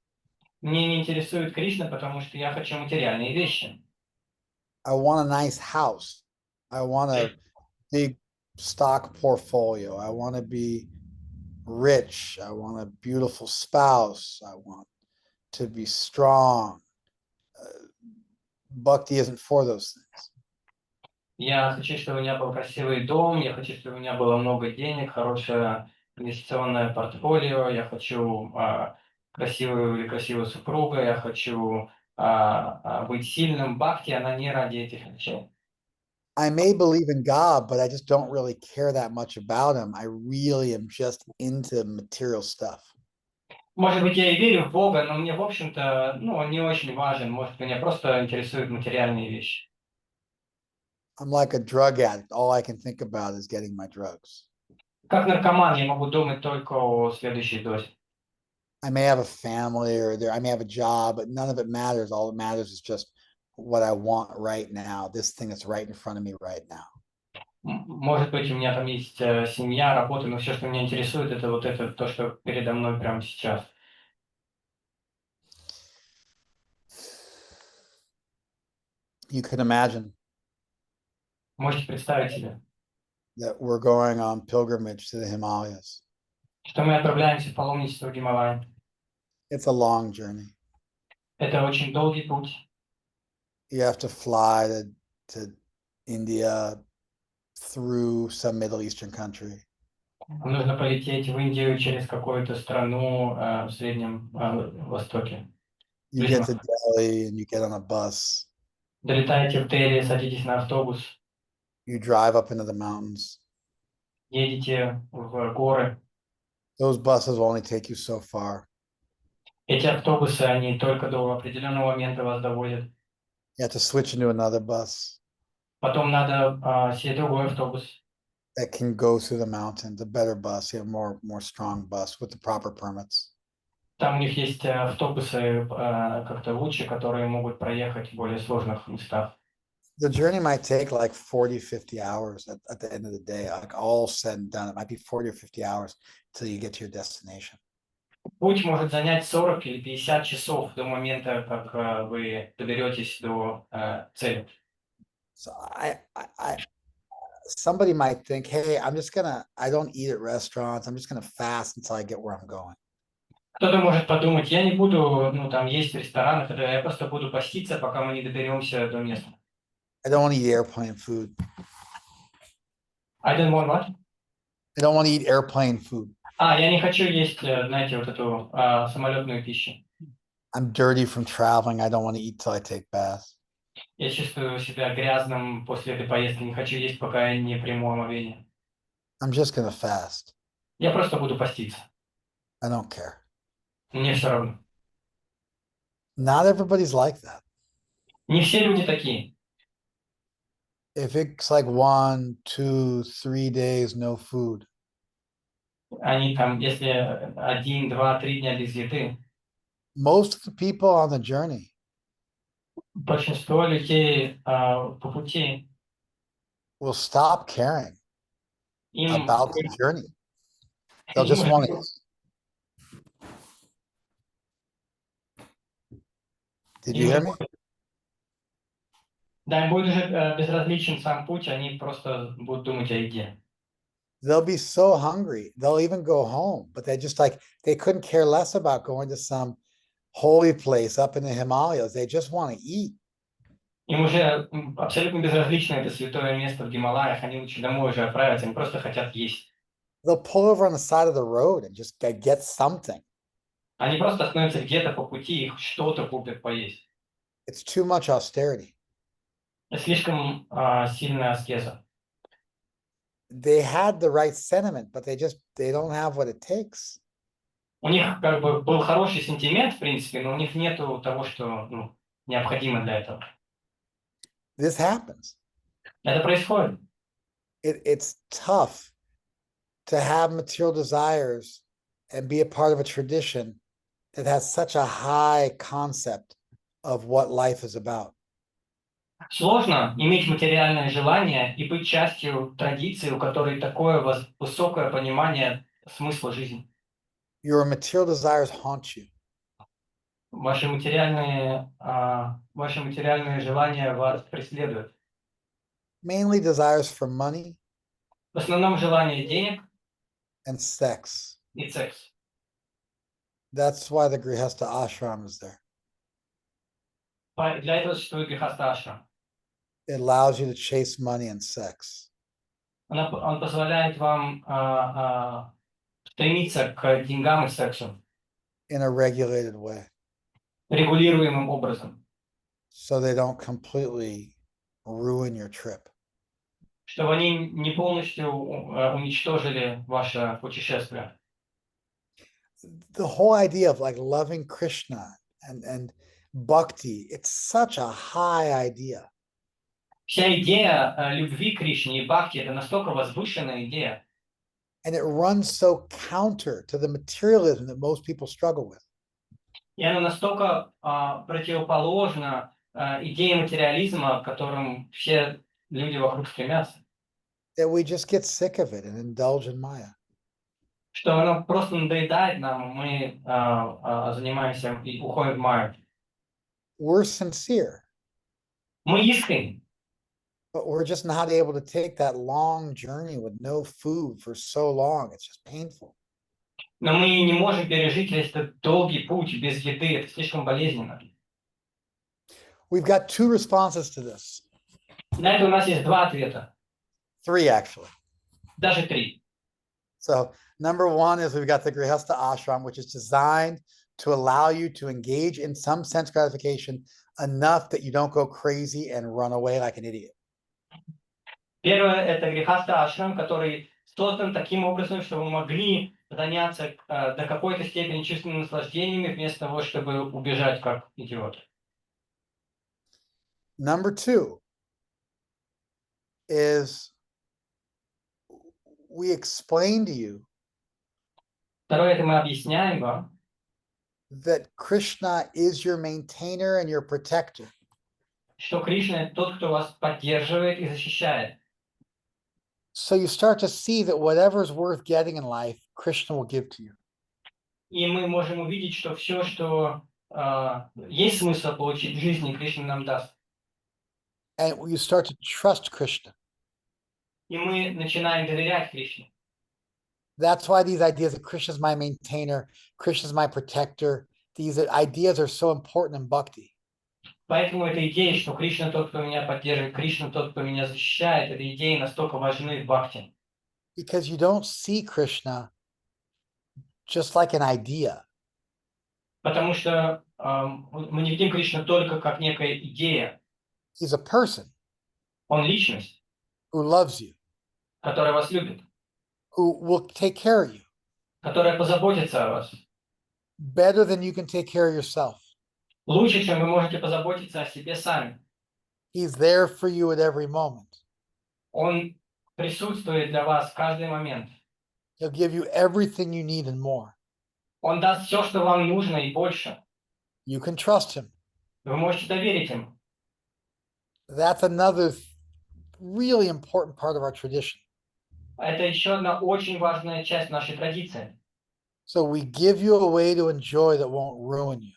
мне не интересует Кришна, потому что я хочу материальные вещи. I want a nice house. I want a big stock portfolio. I want to be rich. I want a beautiful spouse. I want to be strong. Bhakti isn't for those things. Я хочу, чтобы у меня был красивый дом, я хочу, чтобы у меня было много денег, хорошее инвестиционное портфолио, я хочу красивую супругу, я хочу быть сильным. Бхакти, она не ради этих вещей. I may believe in God, but I just don't really care that much about him. I really am just into material stuff. Может быть, я и верю в Бога, но мне, в общем-то, ну, он не очень важен. Может, меня просто интересуют материальные вещи. I'm like a drug addict. All I can think about is getting my drugs. Как наркоман я могу думать только о следующей дозе. I may have a family or I may have a job, but none of it matters. All that matters is just what I want right now. This thing that's right in front of me right now. Может быть, у меня там есть семья, работа, но все, что меня интересует, это вот это, то, что передо мной прямо сейчас. You can imagine Можете представить себе, that we're going on pilgrimage to the Himalayas. что мы отправляемся в паломничество в Гималай. It's a long journey. Это очень долгий путь. You have to fly to India through some Middle Eastern country. Вам нужно полететь в Индию через какую-то страну в Среднем Востоке. You get to Delhi and you get on a bus. Долетаете в Дели, садитесь на автобус, You drive up into the mountains. едете в горы. Those buses will only take you so far. Эти автобусы, они только до определенного момента вас доводят. You have to switch into another bus Потом надо сесть в другой автобус. that can go through the mountains, a better bus, you have more strong bus with the proper permits. Там у них есть автобусы как-то лучше, которые могут проехать в более сложных местах. The journey might take like 40, 50 hours at the end of the day, like all said and done. It might be 40 or 50 hours till you get to your destination. Путь может занять 40 или 50 часов до момента, как вы доберетесь до цели. So somebody might think, hey, I don't eat at restaurants. I'm just gonna fast until I get where I'm going. Кто-то может подумать, я не буду там есть в ресторанах, я просто буду поститься, пока мы не доберемся до места. I don't want to eat airplane food. I don't want what? I don't want to eat airplane food. Я не хочу есть, знаете, вот эту самолетную пищу. I'm dirty from traveling. I don't want to eat till I take bath. Я чувствую себя грязным после этой поездки, не хочу есть, пока я не приму омовение. I'm just gonna fast. Я просто буду поститься. I don't care. Мне все равно. Not everybody's like that. Не все люди такие. If it's like 1, 2, 3 days no food, Они там, если 1, 2, 3 дня без еды, most of the people on the journey большинство людей по пути, will stop caring им, about the journey. They'll им just уже- want to. Did you им hear уже me? будет- Да, им будет уже безразличен сам путь, они просто будут думать о еде. They'll be so hungry. They'll even go home, but they couldn't care less about going to some holy place up in the Himalayas. They just want to eat. Им уже абсолютно безразлично это святое место в Гималаях, они лучше домой уже отправятся, они просто хотят есть. They'll pull over on the side of the road and just get something. Они просто остановятся где-то по пути и что-то купят поесть. It's too much austerity. Это слишком сильная аскеза. They had the right sentiment, but they don't have what it takes. У них как бы был хороший сентимент, в принципе, но у них нету того, что необходимо для этого. This happens. Это происходит. It's tough to have material desires and be a part of a tradition that has such a high concept of what life is about. Сложно иметь материальное желание и быть частью традиции, у которой такое высокое понимание смысла жизни. Your material desires haunt you. Ваши материальные желания вас преследуют. Mainly desires for money В основном желание денег and sex. и секс. That's why the Grihastha ashram is there. Для этого существует грехаста ашрам. It allows you to chase money and sex. Он позволяет вам стремиться к деньгам и сексу In a regulated way, регулируемым образом, so they don't completely ruin your trip. чтобы они не полностью уничтожили ваше путешествие. The whole idea of like loving Krishna and bhakti, it's such a high idea. Вся идея любви к Кришне и бхакти — это настолько возвышенная идея, And it runs so counter to the materialism that most people struggle with. и она настолько противоположна идее материализма, к которым все люди вокруг стремятся, That we just get sick of it and indulge in Maya. что оно просто надоедает нам, мы занимаемся и уходим в майю. We're sincere, Мы искренни, but we're just not able to take that long journey with no food for so long. It's just painful. но мы не можем пережить весь этот долгий путь без еды, это слишком болезненно. We've got two responses to this. На это у нас есть два ответа, Three, actually. даже три. So number one is we've got the Grihastha ashram, which is designed to allow you to engage in some sense gratification enough that you don't go crazy and run away like an idiot. Первое – это грехаста ашрам, который создан таким образом, чтобы мы могли заняться до какой-то степени чувственными наслаждениями, вместо того, чтобы убежать как идиот. Number two is we explain to you Второе – это мы объясняем вам, that Krishna is your maintainer and your protector. что Кришна – это тот, кто вас поддерживает и защищает. So you start to see that whatever's worth getting in life, Krishna will give to you. И мы можем увидеть, что все, что есть смысл получить в жизни, Кришна нам даст. And you start to trust Krishna. И мы начинаем доверять Кришне. That's why these ideas of Krishna's my maintainer, Krishna's my protector, these ideas are so important in bhakti. Поэтому эта идея, что Кришна тот, кто меня поддерживает, Кришна тот, кто меня защищает, эта идея настолько важны в бхакти. Because you don't see Krishna just like an idea. Потому что мы не видим Кришну только как некая идея. He's a person Он личность, who loves you, которая вас любит, who will take care of you которая позаботится о вас. better than you can take care of yourself. Лучше, чем вы можете позаботиться о себе сами. He's there for you at every moment. Он присутствует для вас в каждый момент. He'll give you everything you need and more. Он даст все, что вам нужно, и больше. You can trust him. Вы можете доверить ему. That's another really important part of our tradition. Это еще одна очень важная часть нашей традиции. So we give you a way to enjoy that won't ruin you.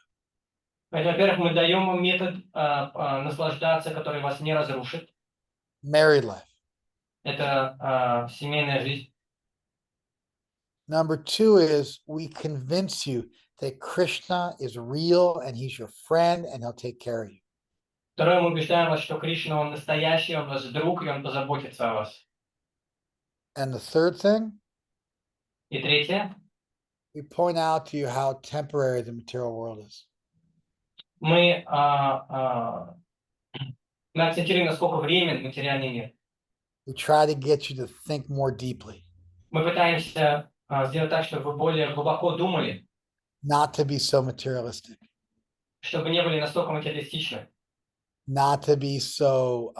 Поэтому, во-первых, мы даем вам метод наслаждаться, который вас не разрушит. Married life. Это семейная жизнь. Number two is we convince you that Krishna is real and he's your friend and he'll take care of you. Второе, мы убеждаем вас, что Кришна, он настоящий, он ваш друг, и он позаботится о вас. And the third thing, И третье, we point out to you how temporary the material world is. мы акцентируем, насколько времен материальный мир. We try to get you to think more deeply, Мы пытаемся сделать так, чтобы вы более глубоко думали, not to be so materialistic, чтобы не были настолько материалистичны, not to be so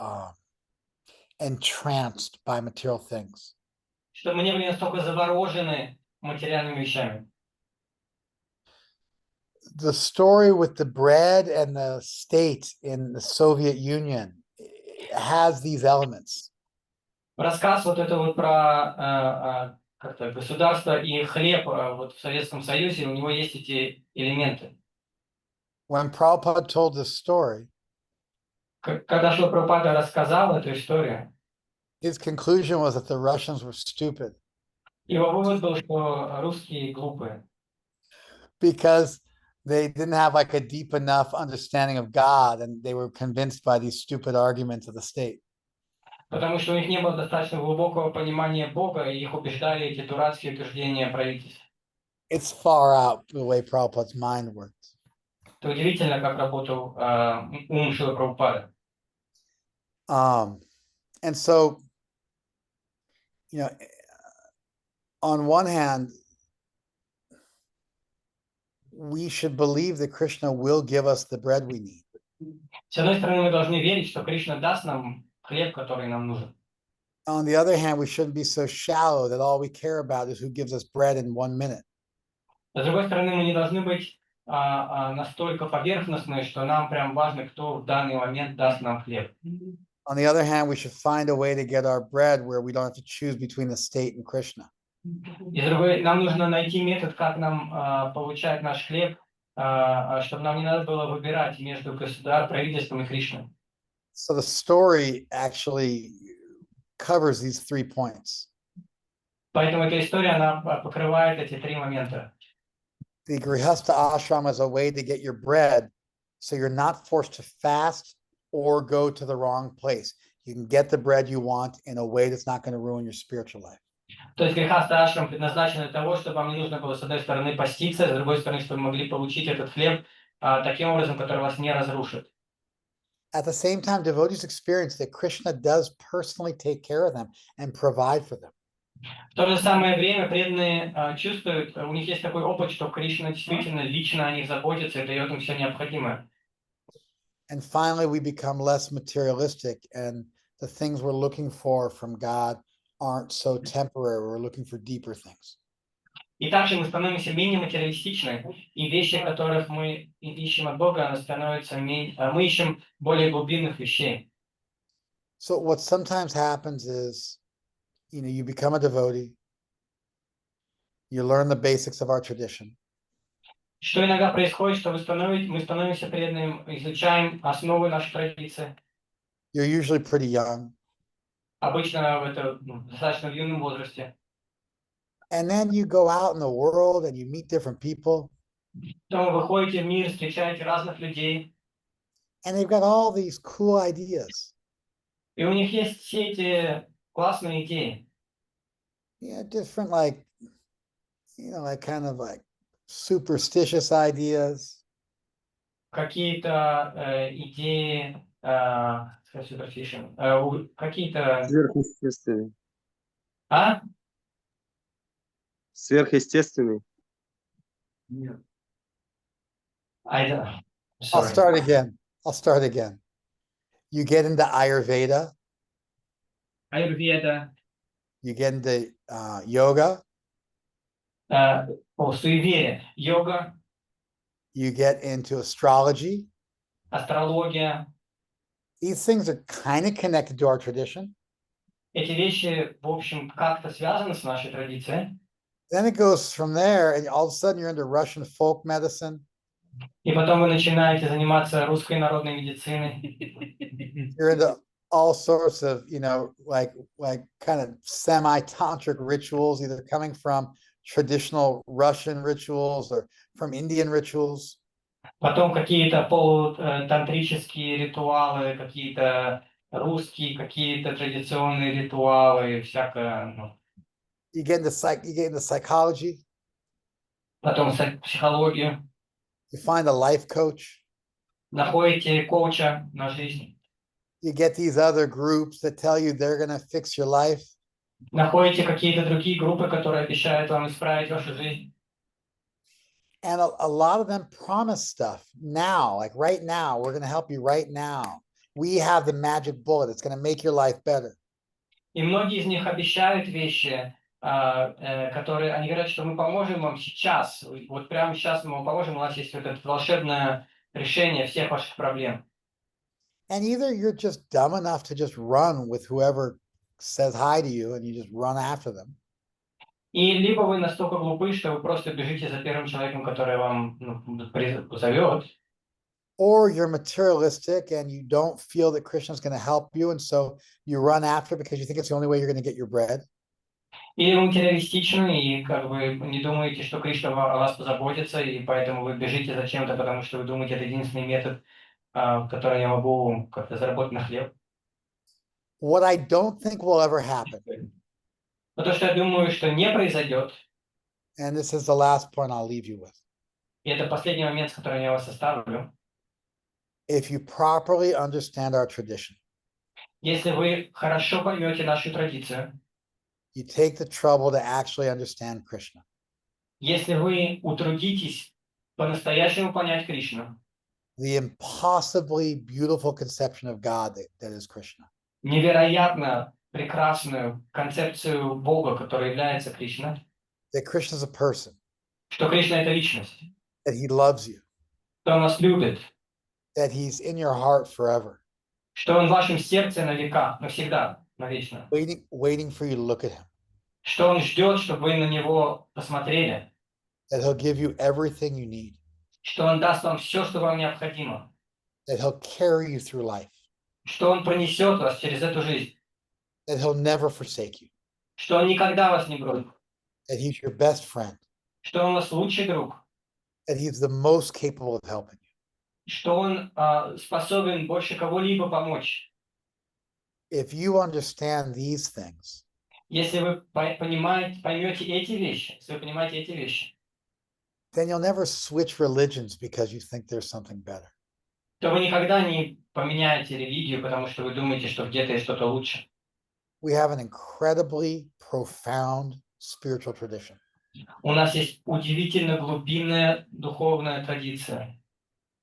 entranced by material things. чтобы мы не были настолько заворожены материальными вещами. The story with the bread and the state in the Soviet Union has these elements. Рассказ вот это вот про как-то государство и хлеб вот в Советском Союзе, у него есть эти элементы. When Prabhupada told this story, Когда Шрила Прабхупада рассказал эту историю, his conclusion was that the Russians were stupid его вывод был, что русские глупые, because they didn't have like a deep enough understanding of God and they were convinced by these stupid arguments of the state. потому что у них не было достаточно глубокого понимания Бога, и их убеждали эти дурацкие утверждения правительства. It's far out the way Prabhupada's mind works. Это удивительно, как работал ум Шрилы Прабхупады. And so, you know, on one hand, we should believe that Krishna will give us the bread we need. С одной стороны, мы должны верить, что Кришна даст нам хлеб, который нам нужен. On the other hand, we shouldn't be so shallow that all we care about is who gives us bread in 1 minute. С другой стороны, мы не должны быть настолько поверхностны, что нам прям важно, кто в данный момент даст нам хлеб. On the other hand, we should find a way to get our bread where we don't have to choose between the state and Krishna. И с другой, нам нужно найти метод, как нам получать наш хлеб, чтобы нам не надо было выбирать между правительством и Кришной. So the story actually covers these 3 points. Поэтому эта история, она покрывает эти три момента. The Grihastha ashram is a way to get your bread So you're not forced to fast or go to the wrong place. You can get the bread you want in a way that's not going to ruin your spiritual life. То есть греха старшим предназначен для того, чтобы вам не нужно было с одной стороны поститься, с другой стороны, чтобы вы могли получить этот хлеб таким образом, который вас не разрушит. At the same time, devotees experience that Krishna does personally take care of them and provide for them. В то же самое время преданные чувствуют, у них есть такой опыт, что Кришна действительно лично о них заботится и дает им все необходимое. And finally, we become less materialistic, and the things we're looking for from God aren't so temporary. We're looking for deeper things. И также мы становимся менее материалистичны, и вещи, которых мы ищем от Бога, она становится мы ищем более глубинных вещей. So what sometimes happens is, you become a devotee, you learn the basics of our tradition, Что иногда происходит, что мы становимся преданным, изучаем основы нашей традиции. you're usually pretty young, Обычно в это достаточно в юном возрасте. and then you go out in the world and you meet different people, Потом вы выходите в мир, встречаете разных людей, and they've got all these cool ideas, и у них есть все эти классные идеи. different like kind of like superstitious ideas, Какие-то идеи, superstition, какие-то... Сверхъестественный. А? Сверхъестественный. I'll I'll start again. You get into Ayurveda, Аюрведа, you get into yoga, суеверие, йога, you get into astrology. астрология. These things are kind of connected to our tradition. Эти вещи, в общем, как-то связаны с нашей традицией. Then it goes from there, and all of a sudden you're into Russian folk medicine. И потом вы начинаете заниматься русской народной медициной. You're into all sorts of, like kind of semi-tantric rituals, either coming from traditional Russian rituals or from Indian rituals. Потом какие-то полутантрические ритуалы, какие-то русские, какие-то традиционные ритуалы, всякое. You get into psychology. Потом психологию. You find a life coach. Находите коуча на жизнь. You get these other groups that tell you they're going to fix your life. Находите какие-то другие группы, которые обещают вам исправить вашу жизнь. And a lot of them promise stuff now, like right now, we're going to help you right now. We have the magic bullet. It's going to make your life better. И многие из них обещают вещи, которые они говорят, что мы поможем вам сейчас. Вот прямо сейчас мы вам поможем. У нас есть вот это волшебное решение всех ваших проблем. And either you're just dumb enough to just run with whoever says hi to you and you just run after them. И либо вы настолько глупы, что вы просто бежите за первым человеком, который вам зовет. Or you're materialistic and you don't feel that Krishna is going to help you, and so you run after because you think it's the only way you're going to get your bread. Или вы материалистичны и как бы не думаете, что Кришна о вас позаботится, и поэтому вы бежите за чем-то, потому что вы думаете, это единственный метод, которым я могу как-то заработать на хлеб. What I don't think will ever happen, Но то, что я думаю, что не произойдет, and this is the last point I'll leave you with. и это последний момент, с которым я вас оставлю. If you properly understand our tradition, Если вы хорошо поймете нашу традицию, you take the trouble to actually understand Krishna, если вы утрудитесь по-настоящему понять Кришну, the impossibly beautiful conception of God that is Krishna, невероятно прекрасную концепцию Бога, который является Кришна, that Krishna is a person, что Кришна — это личность, that he loves you, что Он вас любит, that he's in your heart forever, что Он в вашем сердце на века, навсегда, навечно, waiting for you to look at him, что Он ждет, чтобы вы на Него посмотрели, that he'll give you everything you need, что Он даст вам все, что вам необходимо, that he'll carry you through life, что Он пронесет вас через эту жизнь, that he'll never forsake you, что Он никогда вас не бросит, that he's your best friend, что Он у вас лучший друг, that he's the most capable of helping you. что он способен больше кого-либо помочь. If you understand these things, Если вы поймете эти вещи, если вы понимаете эти вещи, then you'll never switch religions because you think there's something better. то вы никогда не поменяете религию, потому что вы думаете, что где-то есть что-то лучше. We have an incredibly profound spiritual tradition. У нас есть удивительно глубинная духовная традиция,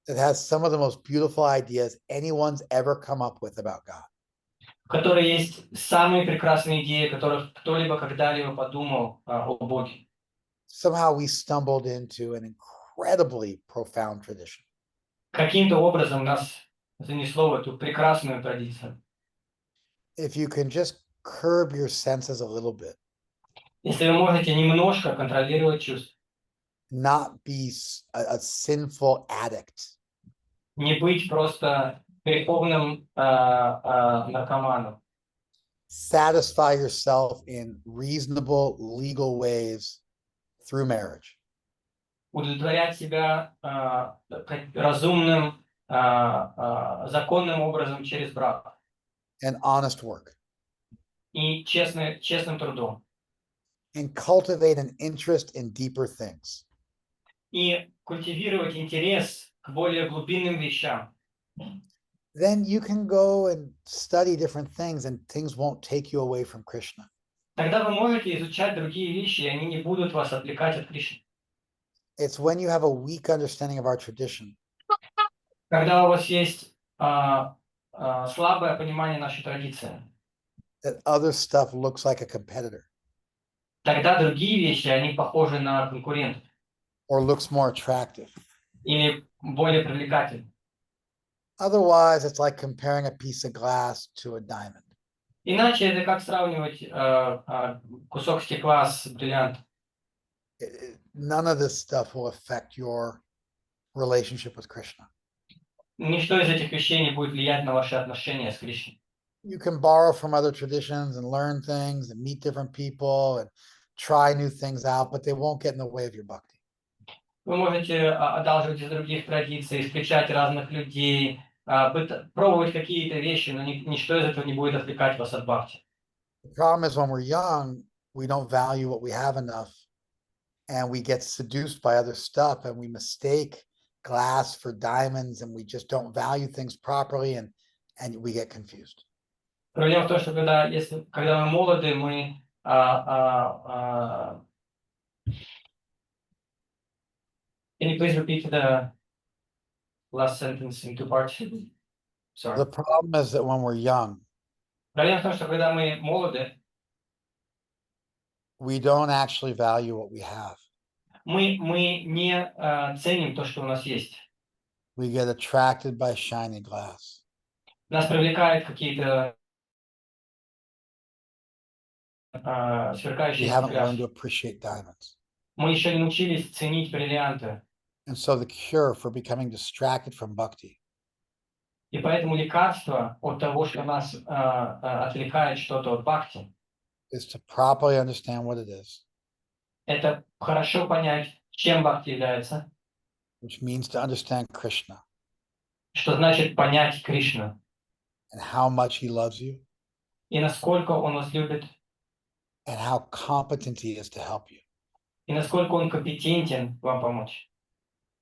It has some of the most beautiful ideas anyone's ever come up with about God. в которой есть самые прекрасные идеи, о которых кто-либо когда-либо подумал о Боге. Somehow we stumbled into an incredibly profound tradition. Каким-то образом нас занесло в эту прекрасную традицию. If you can just curb your senses a little bit, Если вы можете немножко контролировать чувства, not be a sinful addict, не быть просто греховным наркоманом, satisfy yourself in reasonable legal ways through marriage. удовлетворять себя разумным, законным образом через брак And honest work, и честным трудом. and cultivate an interest in deeper things. И культивировать интерес к более глубинным вещам. Then you can go and study different things, and things won't take you away from Krishna. Тогда вы можете изучать другие вещи, и они не будут вас отвлекать от Кришны. It's when you have a weak understanding of our tradition Когда у вас есть слабое понимание нашей традиции, that other stuff looks like a competitor тогда другие вещи, они похожи на конкурентов or looks more attractive. или более привлекательны. Otherwise, it's like comparing a piece of glass to a diamond. Иначе это как сравнивать кусок стекла с бриллиантом. None of this stuff will affect your relationship with Krishna. Ничто из этих вещей не будет влиять на ваши отношения с Кришной. You can borrow from other traditions and learn things and meet different people and try new things out, but they won't get in the way of your bhakti. Вы можете одалживать из других традиций, встречать разных людей, пробовать какие-то вещи, но ничто из этого не будет отвлекать вас от бхакти. The problem is when we're young, we don't value what we have enough and we get seduced by other stuff and we mistake glass for diamonds and we just don't value things properly and we get confused. Проблема в том, что когда мы молоды, мы can you please repeat the last sentence in two parts? Sorry. The problem is that when we're young, Проблема в том, что когда мы молоды, we don't actually value what we have. мы не ценим то, что у нас есть. We get attracted by shiny glass. Нас привлекают какие-то We сверкающие haven't learned to стекляшки. appreciate diamonds. Мы еще не научились ценить бриллианты. And so the cure for becoming distracted from bhakti И поэтому лекарство от того, что нас отвлекает что-то от бхакти, is to properly understand what it is, это хорошо понять, чем бхакти является, which means to understand Krishna что значит понять Кришну, and how much he loves you и насколько он вас любит, and how competent he is to help you. и насколько он компетентен вам помочь.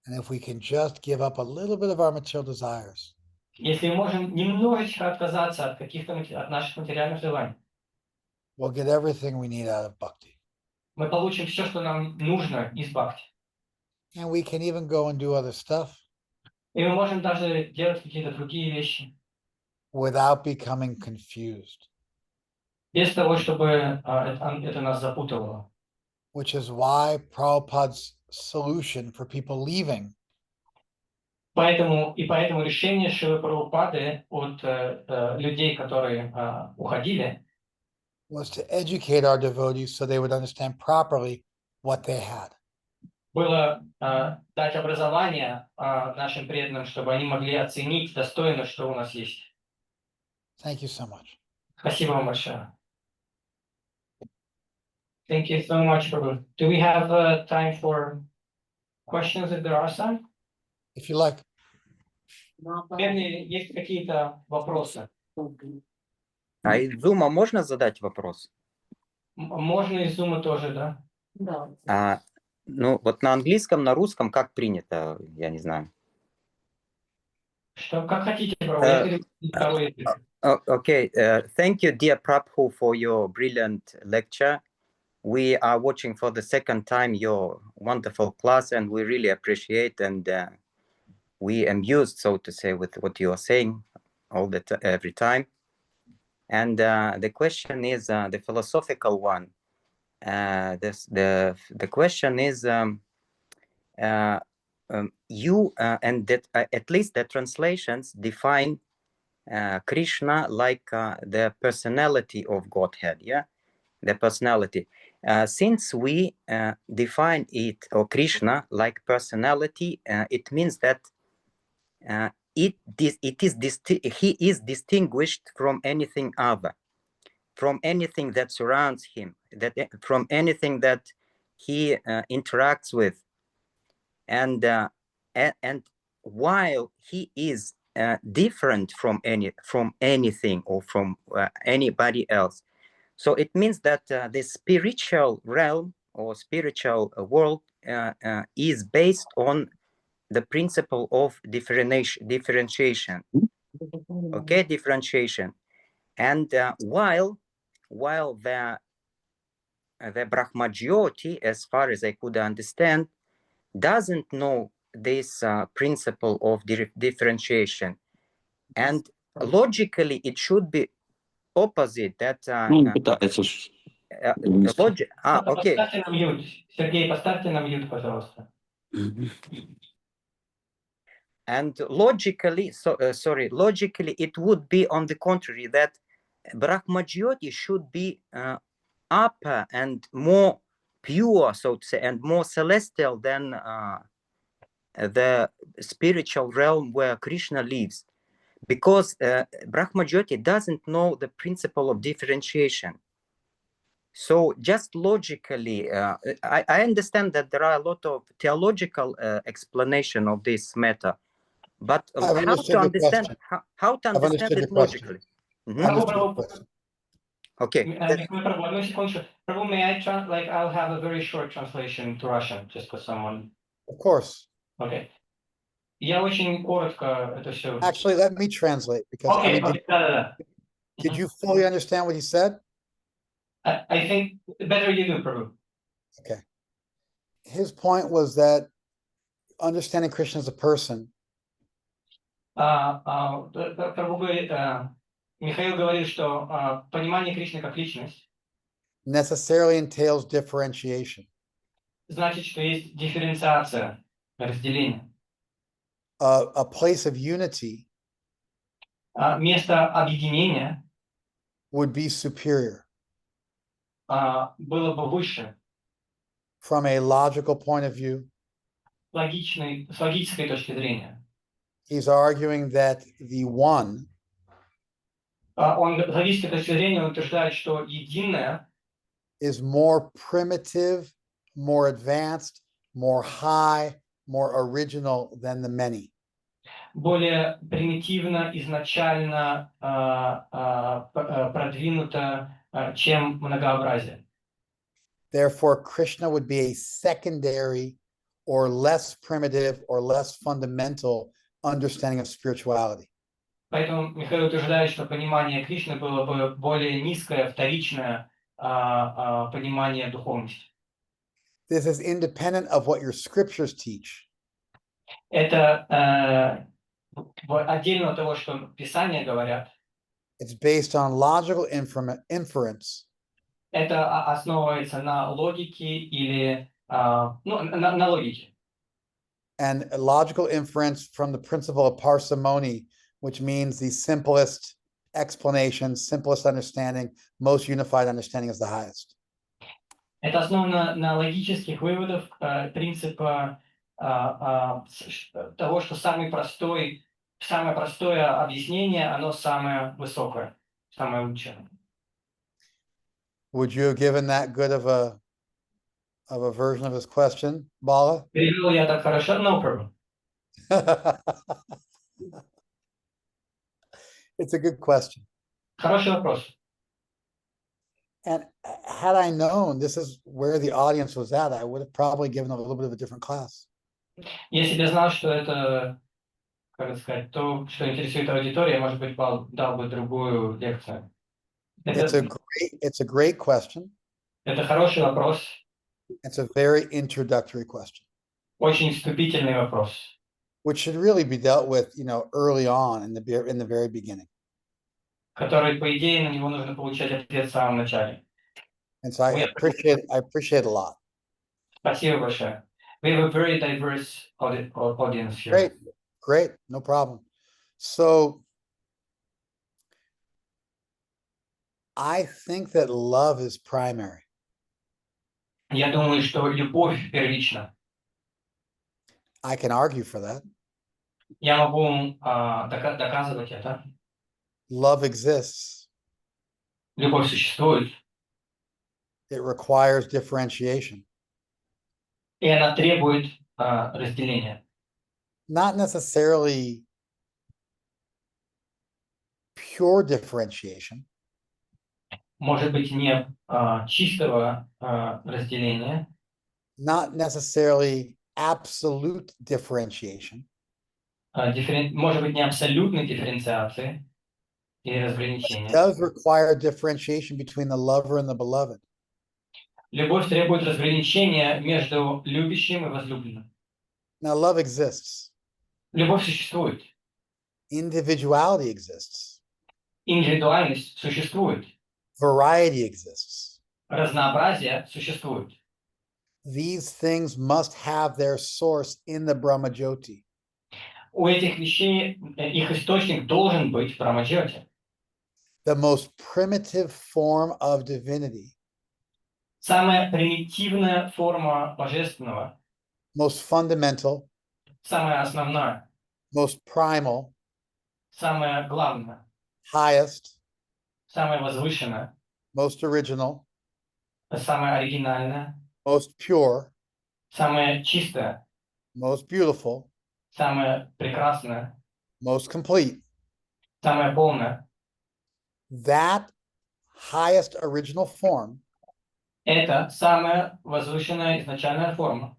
And if we can just give up a little bit of our material desires, Если мы можем немножечко отказаться от от наших материальных желаний, we'll get everything we need out of bhakti. мы получим все, что нам нужно из бхакти. And we can even go and do other stuff И мы можем даже делать какие-то другие вещи, without becoming confused, без того, чтобы это нас запутывало. which is why Prabhupada's solution for people leaving Поэтому решение Шрилы Прабхупады от людей, которые уходили, was to educate our devotees so they would understand properly what they had. было дать образование нашим преданным, чтобы они могли оценить достойно, что у нас есть. Thank you so much. Спасибо вам большое. Thank you so much, Prabhu. Do we have time for questions if there are some? If you like. Наверное, есть какие-то вопросы? А из Zoom можно задать вопрос? Можно из Zoom тоже, да? Ну, вот на английском, на русском как принято, я не знаю. Что, как хотите, Прабху, я переведу второй язык. Okay, thank you, dear Prabhu, for your brilliant lecture. We are watching for the second time your wonderful class, and we really appreciate and we amused, so to say, with what you are saying every time. And the question is the philosophical one. The question is you and that at least the translations define Krishna like the personality of Godhead, yeah, the personality. Since we define it or Krishna like personality, it means that he is distinguished from anything other, from anything that surrounds him, from anything that he interacts with, and while he is different from anything or from anybody else, so it means that the spiritual realm or spiritual world is based on the principle of differentiation. Okay, differentiation. And while the Brahmajyoti, as far as I could understand, doesn't know this principle of differentiation, and logically it should be opposite that. Okay. Поставьте на мьют. Сергей, поставьте на мьют, пожалуйста. And logically, logically, it would be on the contrary that Brahmajyoti should be upper and more pure, so to say, and more celestial than the spiritual realm where Krishna lives, because Brahmajyoti doesn't know the principle of differentiation. So just logically, I understand that there are a lot of theological explanation of this matter, but how to understand it logically? Okay. Prabhu, одну секундочку. Prabhu, may I like I'll have a very short translation to Russian, just for someone. Of course. Okay. Я очень коротко это все. Actually, let me translate because Okay, да. Did you fully understand what he said? I think better you do, Prabhu. Okay. His point was that understanding Krishna as a person Прабhu говорит, Михаил говорит, что понимание Кришны как личность necessarily entails differentiation. значит, что есть дифференциация, разделение. A place of unity Место объединения would be superior было бы выше. from a logical point of view. С логической точки зрения. He's arguing that the one Он с логической точки зрения утверждает, что единое is more primitive, more advanced, more high, more original than the many. более примитивно, изначально продвинуто, чем многообразие. Therefore, Krishna would be a secondary or less primitive or less fundamental understanding of spirituality. Поэтому Михаил утверждает, что понимание Кришны было бы более низкое, вторичное понимание духовности. This is independent of what your scriptures teach. Это отдельно от того, что Писания говорят. It's based on logical inference. Это основывается на логике или на логике. And a logical inference from the principle of parsimony, which means the simplest explanation, simplest understanding, most unified understanding is the highest. Это основано на логических выводах принципа того, что самое простое объяснение, оно самое высокое, самое лучшее. Would you have given that good of a version of his question, Bala? Перевел я так хорошо? No problem. It's a good question. Хороший вопрос. And had I known this is where the audience was at, I would have probably given a little bit of a different class. Если бы я знал, что это, как это сказать, то, что интересует аудиторию, может быть, дал бы другую лекцию. It's a great question. Это хороший вопрос, It's a very introductory question, очень вступительный вопрос, which should really be dealt with, early on in the very beginning. который, по идее, на него нужно получать ответ в самом начале. And so I appreciate it a lot. Спасибо большое. We have a very diverse audience here. Great, no problem. So I think that love is primary. Я думаю, что любовь первична. I can argue for that. Я могу доказывать это. Love exists. Любовь существует, It requires differentiation. и она требует разделения. Not necessarily pure differentiation, Может быть, не чистого разделения, not necessarily absolute differentiation, может быть, не абсолютной дифференциации или it разграничения. does require differentiation between the lover and the beloved. Любовь требует разграничения между любящим и возлюбленным. Now, love exists. Любовь существует, Individuality exists. индивидуальность существует, Variety exists. разнообразие существует. These things must have their source in the Brahma Jyoti. У этих вещей их источник должен быть в Брамаджьоте. The most primitive form of divinity, Самая примитивная форма божественного, most fundamental, самая основная, most primal, самая главная, highest, самая возвышенная, most original, самая оригинальная, most pure, самая чистая, most beautiful, самая прекрасная, most complete. самая полная. That highest original form Это самая возвышенная изначальная форма.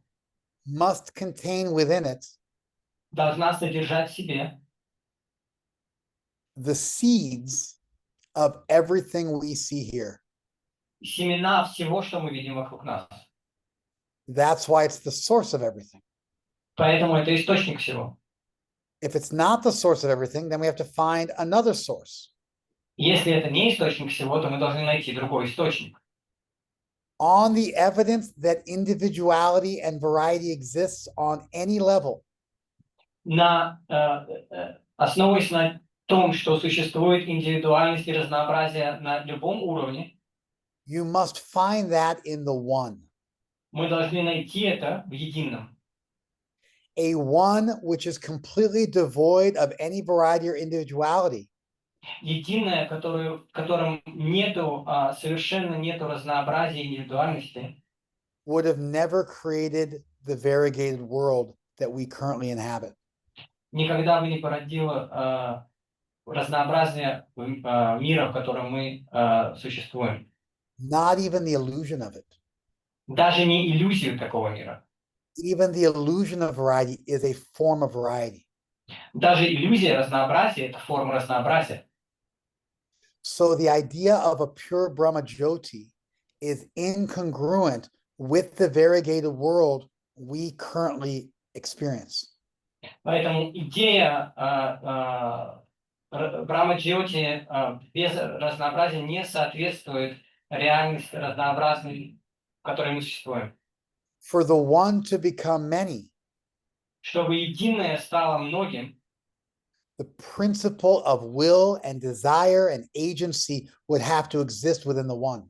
must contain within it Должна содержать в себе the seeds of everything we see here. семена всего, что мы видим вокруг нас. That's why it's the source of everything. Поэтому это источник всего. If it's not the source of everything, then we have to find another source. Если это не источник всего, то мы должны найти другой источник. On the evidence that individuality and variety exists on any level, Основываясь на том, что существует индивидуальность и разнообразие на любом уровне, you must find that in the one. мы должны найти это в едином. A one which is completely devoid of any variety or individuality Единое, в котором совершенно нету разнообразия и индивидуальности, would have never created the variegated world that we currently inhabit. никогда бы не породило разнообразие мира, в котором мы существуем. Not even the illusion of it. Даже не иллюзию такого мира. Even the illusion of variety is a form of variety. Даже иллюзия разнообразия – это форма разнообразия. So the idea of a pure Brahma Jyoti is incongruent with the variegated world we currently experience. Поэтому идея Брахма-джьоти без разнообразия не соответствует реальности разнообразной, в которой мы существуем. For the one to become many, Чтобы единое стало многим, the principle of will and desire and agency would have to exist within the one.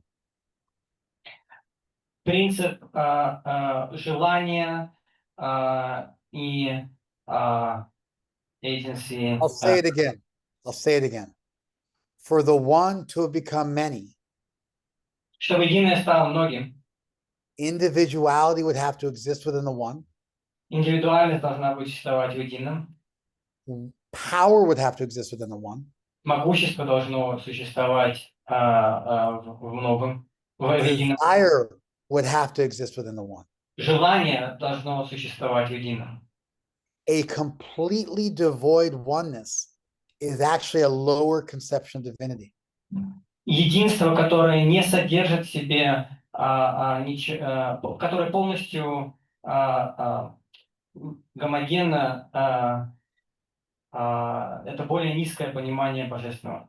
принцип желания и agency. I'll say it again. I'll say it again. For the one to have become many, Чтобы единое стало многим, individuality would have to exist within the one. индивидуальность должна быть существовать в едином. Power would have to exist within the one. Могущество должно существовать в многом, в едином. Desire would have to exist within the one. Желание должно существовать в едином. A completely devoid oneness is actually a lower conception of divinity. Единство, которое не содержит в себе, которое полностью гомогенно, это более низкое понимание божественного.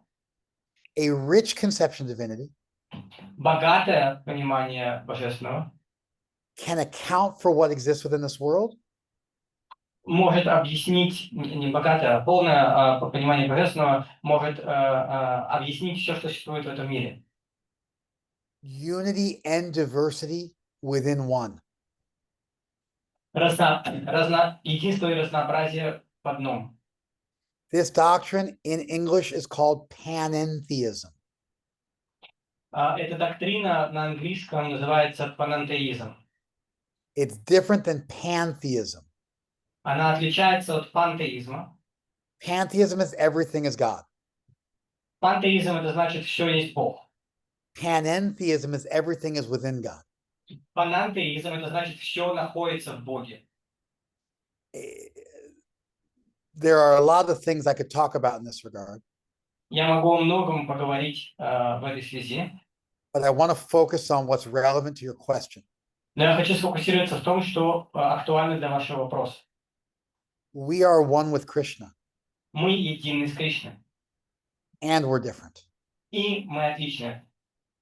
A rich conception of divinity Богатое понимание божественного can account for what exists within this world, может объяснить, не богатое, а полное понимание божественного может объяснить все, что существует в этом мире. unity and diversity within one. Единство и разнообразие в одном. This doctrine in English is called panentheism. Эта доктрина на английском называется панентеизм. It's different than pantheism. Она отличается от пантеизма. Pantheism is everything is God. Пантеизм это значит все есть Бог. Panentheism is everything is within God. Панентеизм это значит все находится в Боге. There are a lot of things I could talk about in this regard, Я могу о многом поговорить в этой связи, but I want to focus on what's relevant to your question. но я хочу сфокусироваться в том, что актуально для вашего вопроса. We are one with Krishna, Мы едины с Кришной, and we're different. и мы отличны.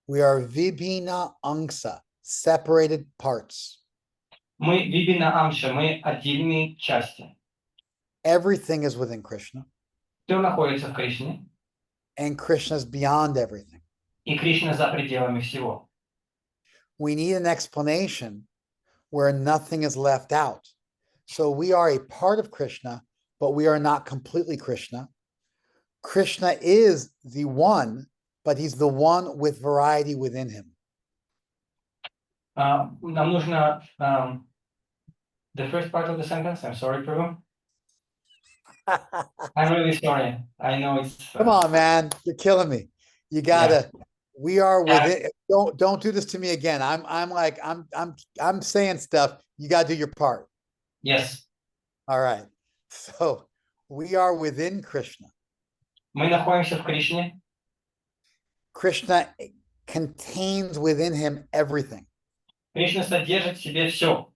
We are vibhina angsa, separated parts. Мы вибина амша, мы отдельные части. Everything is within Krishna, Все находится в Кришне, and Krishna is beyond everything. и Кришна за пределами всего. We need an explanation where nothing is left out. So we are a part of Krishna, but we are not completely Krishna. Krishna is the one, but he's the one with variety within him. Нам нужно the first part of the sentence. I'm sorry, Prabhu. I'm really sorry. I know it's. Come on, man, you're killing me. You gotta. We are within. Don't do this to me again. I'm saying stuff. You gotta do your part. Yes. All right. So we are within Krishna. Мы находимся в Кришне. Krishna contains within him everything. Кришна содержит в себе все.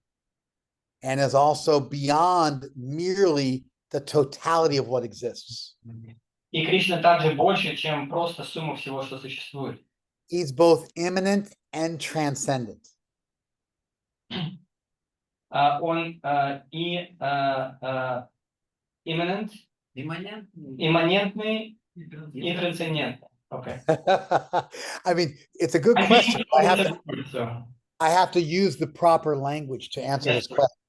And is also beyond merely the totality of what exists. И Кришна также больше, чем просто сумма всего, что существует. He's both immanent and transcendent. Он и имманентный и трансцендентный. Okay. I mean, it's a good question. I have to use the proper language to answer this question.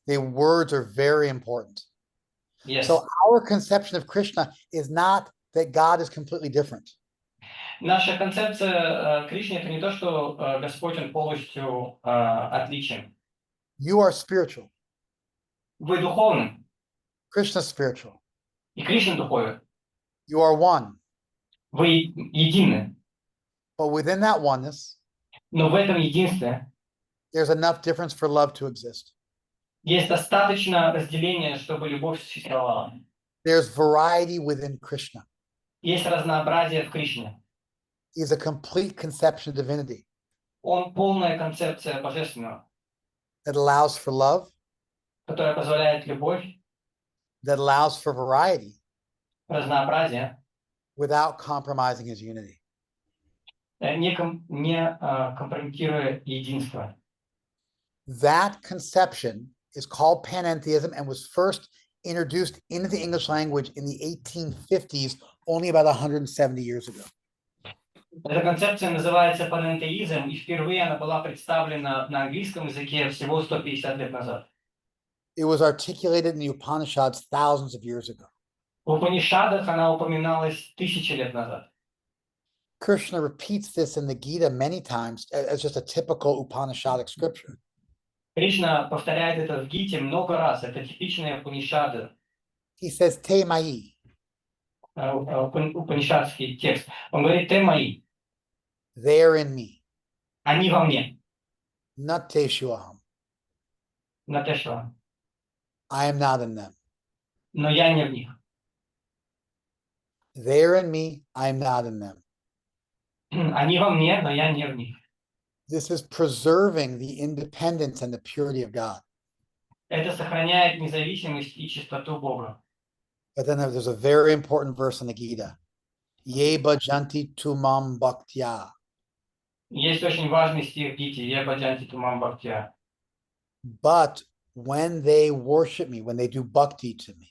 The words are very important. Yes. So our conception of Krishna is not that God is completely different. Наша концепция Кришны это не то, что Господь он полностью отличен. You are spiritual. Вы духовны. Krishna is spiritual. И Кришна духовен. You are one. Вы едины. But within that oneness, Но в этом единстве there's enough difference for love to exist. есть достаточно разделения, чтобы любовь существовала. There's variety within Krishna. Есть разнообразие в Кришне. He's a complete conception of divinity Он полная концепция божественного, that allows for love, которая позволяет любовь, that allows for variety разнообразие, without compromising his unity. не компрометируя единство. That conception is called panentheism and was first introduced into the English language in the 1850s, only about 170 years ago. Эта концепция называется панентеизм, и впервые она была представлена на английском языке всего 150 лет назад. It was articulated in the Upanishads thousands of years ago. В Упанишадах она упоминалась тысячи лет назад. Krishna repeats this in the Gita many times as just a typical Upanishadic scripture. Кришна повторяет это в Гите много раз. Это типичные Упанишады. He says, Te mai. Упанишадский текст. Он говорит, ты мои, They are in me. они во мне. Not te shuaham. Натешва. I am not in them. Но я не в них. They are in me. I am not in them. Они во мне, но я не в них. This is preserving the independence and the purity of God. Это сохраняет независимость и чистоту Бога. But then there's a very important verse in the Gita. Ye bhajanti tumam bhaktya. Есть очень важный стих в Гите. Я баджанти тумам бхактия. But when they worship me, when they do bhakti to me,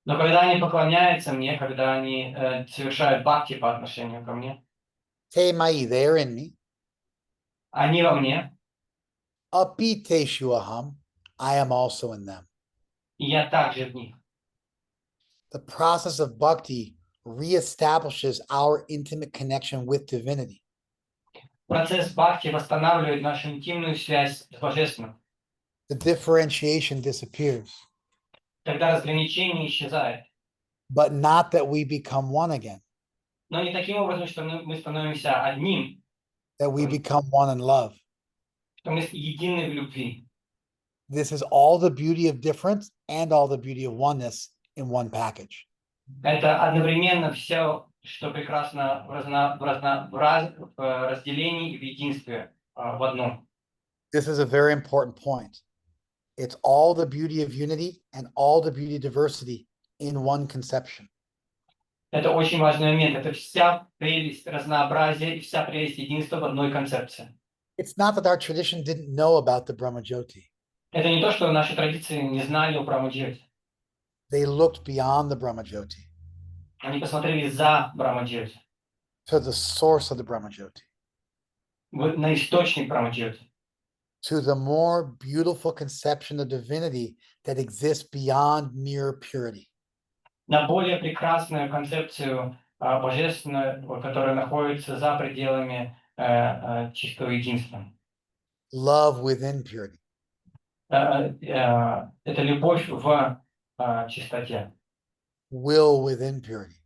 Но когда они поклоняются мне, когда они совершают бхакти по отношению ко мне, te mai, they are in me. они во мне, Api te shuaham, I am also in them. и я также в них. The process of bhakti reestablishes our intimate connection with divinity. Процесс бхакти восстанавливает нашу интимную связь с Божественным. The differentiation disappears, Когда разграничение исчезает. but not that we become one again, Но не таким образом, что мы становимся одним, that we become one in love. что мы едины в любви. This is all the beauty of difference and all the beauty of oneness in one package. Это одновременно все, что прекрасно в разделении и в единстве в одном. This is a very important point. It's all the beauty of unity and all the beauty of diversity in one conception. Это очень важный момент. Это вся прелесть разнообразия и вся прелесть единства в одной концепции. It's not that our tradition didn't know about the Brahma Jyoti. Это не то, что наши традиции не знали о Брамаджьоти. They looked beyond the Brahma Jyoti Они посмотрели за Брамаджьоти, to the source of the Brahma Jyoti, на источник Брамаджьоти, to the more beautiful conception of divinity that exists beyond mere purity. на более прекрасную концепцию божественную, которая находится за пределами чистого единства. Love within purity. Это любовь в чистоте. Will within purity.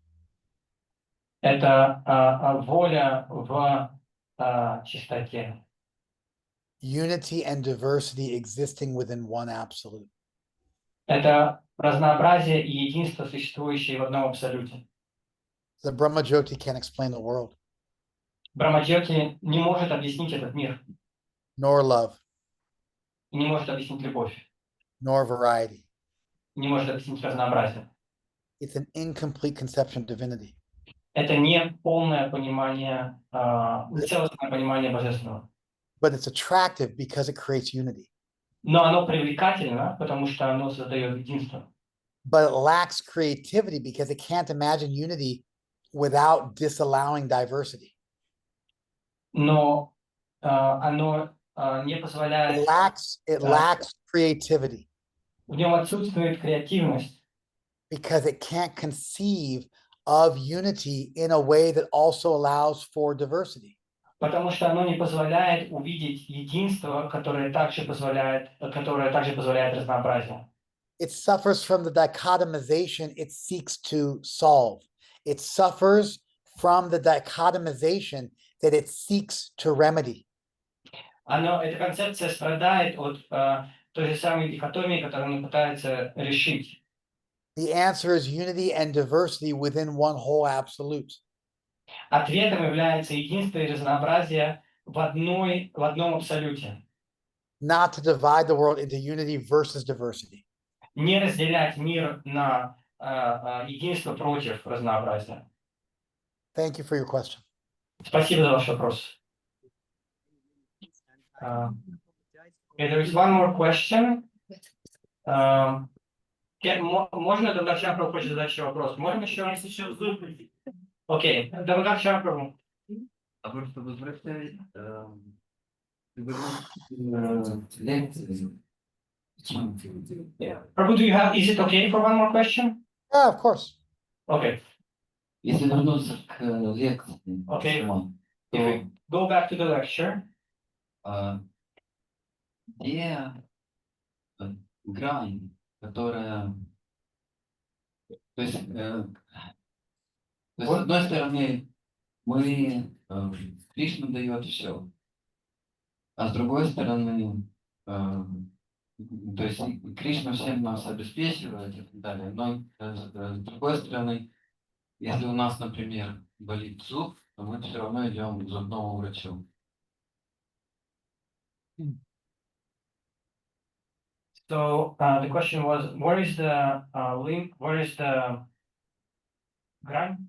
Это воля в чистоте. Unity and diversity existing within one absolute. Это разнообразие и единство, существующие в одном абсолюте. The Brahma Jyoti can't explain the world, Брамаджьоти не может объяснить этот мир, nor love, и не может объяснить любовь, nor variety. не может объяснить разнообразие. It's an incomplete conception of divinity. Это не полное понимание, целостное понимание божественного. But it's attractive because it creates unity. Но оно привлекательно, потому что оно создает единство. But it lacks creativity because it can't imagine unity without disallowing diversity. Но оно не It позволяет, lacks creativity в нем отсутствует креативность, because it can't conceive of unity in a way that also allows for diversity. потому что оно не позволяет увидеть единство, которое также позволяет разнообразие. It suffers from the dichotomization it seeks to solve. It suffers from the dichotomization that it seeks to remedy. Эта концепция страдает от той же самой дихотомии, которую он пытается решить. The answer is unity and diversity within one whole absolute. Ответом является единство и разнообразие в одном абсолюте. Not to divide the world into unity versus diversity. Не разделять мир на единство против разнообразия. Thank you for your question. Спасибо за ваш вопрос. There is one more question. Можно Дамадаршан Прабху хочет задать еще вопрос? Можно еще? Окей, Дамадаршан Прабху. А просто возвращаясь лекции. Prabhu, is it okay for one more question? Yeah, of course. Okay. Если вернуться к лекции, Okay. то If we go back to the lecture, где грань, которая То есть, с одной стороны, мы, Кришна дает все, а с другой стороны, то есть Кришна всем нас обеспечивает и так далее, но с другой стороны, если у нас, например, болит зуб, то мы все равно идем к зубному врачу. So the question was, where is the link? Where is the грань?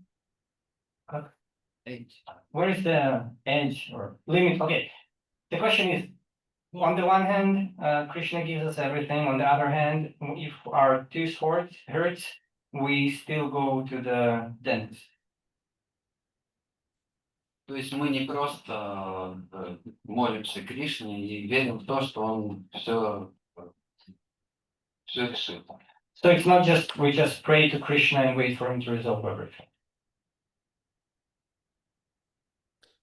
Как? Where is the edge or limit? Okay. The question is, on the one hand, Krishna gives us everything. On the other hand, if our tooth hurts, we still go to the dentist. То есть мы не просто молимся Кришне и верим в то, что Он все решит. So it's not just we just pray to Krishna and wait for him to resolve everything.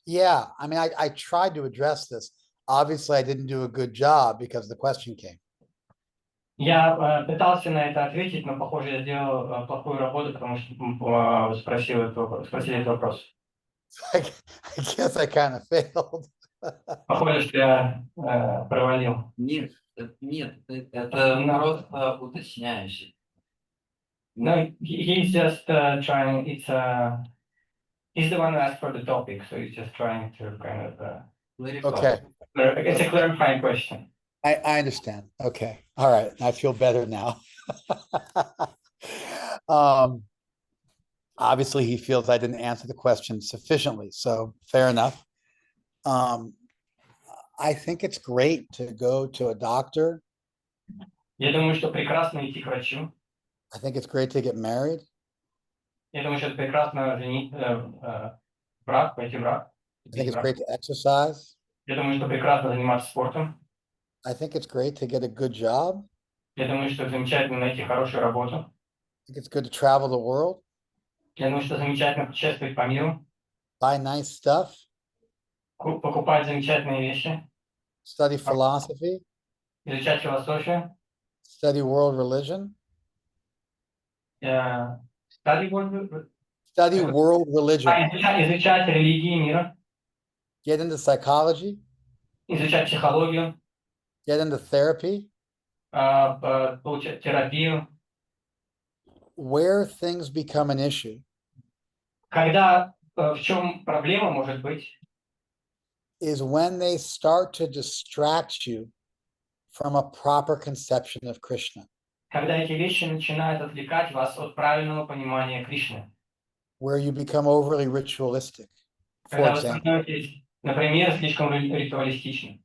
Yeah, I mean, I tried to address this. Obviously, I didn't do a good job because the question came. Я пытался на это ответить, но, похоже, я сделал плохую работу, потому что спросили этот вопрос. I guess I kind of failed. Похоже, что я провалил. Нет, это просто уточняющий. No, he's just trying. He's the one who asked for the topic, so he's just trying to kind of. Okay, It's a clarifying question. I understand. Okay, all right, I feel better now. Obviously, he feels I didn't answer the question sufficiently, so fair enough. I think it's great to go to a doctor. Я думаю, что прекрасно идти к врачу. I think it's great to get married. Я думаю, что это прекрасно брак, пойти в брак. I think it's great to exercise. Я думаю, что прекрасно заниматься спортом. I think it's great to get a good job. Я думаю, что замечательно найти хорошую работу. I think it's good to travel the world, Я думаю, что замечательно путешествовать по миру, buy nice stuff, покупать замечательные вещи, study philosophy, изучать философию, study world religion, study world religion, изучать религии мира, get into psychology, изучать психологию, get into therapy, получать терапию. where things become an issue Когда в чем проблема может быть, is when they start to distract you from a proper conception of Krishna, когда эти вещи начинают отвлекать вас от правильного понимания Кришны. where you become overly ritualistic, for Когда вы example, становитесь, например, слишком ритуалистичным.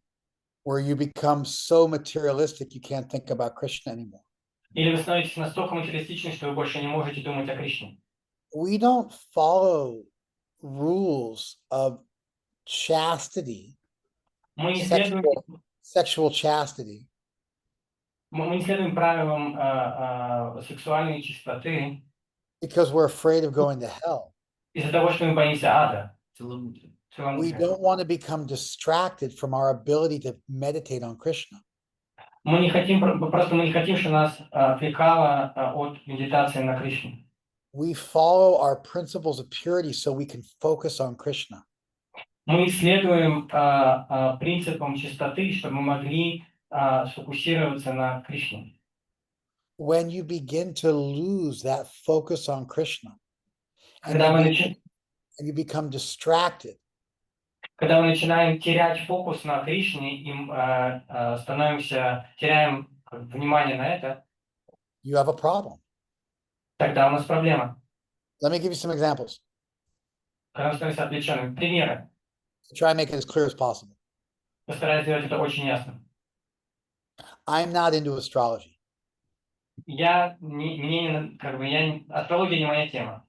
where you become so materialistic you can't think about Krishna anymore. Или вы становитесь настолько материалистичны, что вы больше не можете думать о Кришне. We don't follow rules of chastity, Мы не следуем, sexual chastity, мы не следуем правилам сексуальной чистоты because we're afraid of going to hell. из-за того, что мы боимся ада. We don't want to become distracted from our ability to meditate on Krishna. Мы не хотим, просто мы не хотим, чтобы нас отвлекало от медитации на Кришне. We follow our principles of purity so we can focus on Krishna. Мы следуем принципам чистоты, чтобы мы могли сфокусироваться на Кришне. When you begin to lose that focus on Krishna and you become distracted, когда мы начинаем терять фокус на Кришне и теряем внимание на это, you have a problem. тогда у нас проблема. Let me give you some examples. Когда мы становимся отвлеченными. Примеры. Try and make it as clear as possible. Постараюсь сделать это очень ясно. I'm not into astrology. Астрология не моя тема.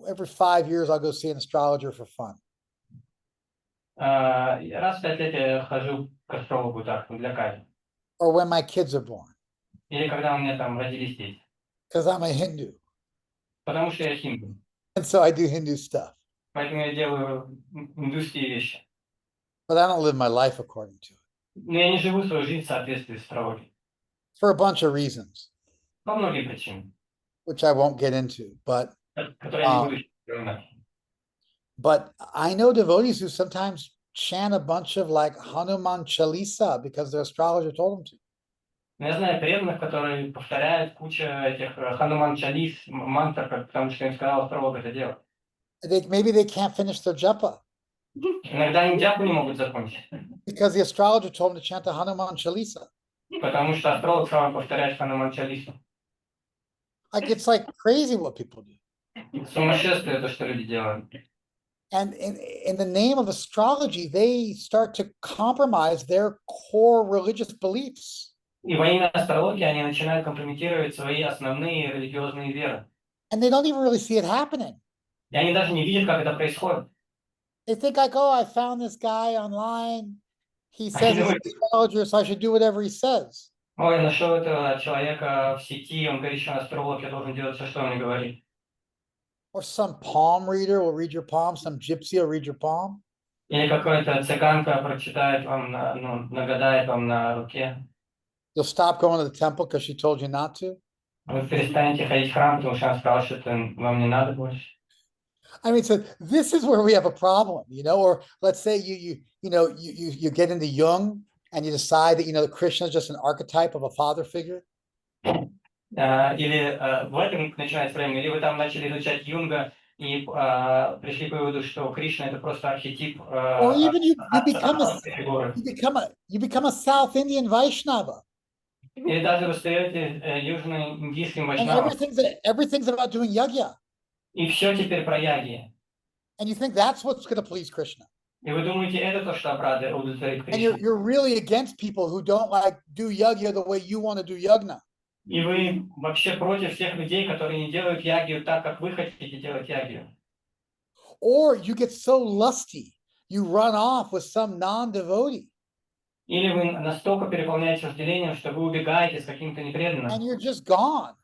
Every 5 years I'll go see an astrologer for fun. Раз в 5 лет я хожу к астрологу так, для кайфа. Or when my kids are born. Или когда у меня там родились дети. Because I'm a Hindu. Потому что я хинду. And so I do Hindu stuff. Поэтому я делаю индусские вещи. But I don't live my life according to it. Но я не живу свою жизнь в соответствии с астрологией. For a bunch of reasons. По многим причинам, which I won't get into, которые я не буду сейчас упоминать. but I know devotees who sometimes chant a bunch of like Hanuman Chalisa because their astrologer told them to. Но я знаю преданных, которые повторяют кучу этих Хануман Чалис, мантр, потому что им сказал астролог это делать. Maybe they can't finish their japa Иногда они джапу не могут закончить, because the astrologer told them to chant the Hanuman Chalisa. потому что астролог сказал повторять Хануман Чалису. Like it's like crazy what people do. Сумасшествие то, что люди делают. And in the name of astrology, they start to compromise their core religious beliefs. И во имя астрологии они начинают компрометировать свои основные религиозные веры. And they don't even really see it happening. И они даже не видят, как это происходит. They think like, oh, I found this guy online. He says he's an astrologer, so I should do whatever he says. Ой, я нашел этого человека в сети, он говорит, что он астролог, я должен делать все, что он мне говорит. Or some palm reader will read your palm, some gypsy will read your palm. Или какая-то цыганка прочитает вам, нагадает вам на руке. You'll stop going to the temple because she told you not to. Вы перестанете ходить в храм, потому что она сказала, что это вам не надо больше. I mean, so this is where we have a problem, you know. Or let's say you get into Jung and you decide that that Krishna is just an archetype of a father figure. Или в этом начинается проблема. Или вы там начали изучать Юнга и пришли к выводу, что Кришна это просто архетип Or even you фигуры. become a South Indian Vaishnava. Или даже вы стаете южно-индийским And вайшнавом. everything's about doing yajna. И все теперь про яги. And you think that's what's going to please Krishna. И вы думаете, это то, что удовлетворит And Кришну. you're really against people who don't like do yajna the way you want to do yajna. И вы вообще против всех людей, которые не делают ягию так, как вы хотите делать ягию. Or you get so lusty, you run off with some non-devotee. Или вы настолько переполняете вожделением, что вы убегаете с каким-то And непреданным. you're just gone.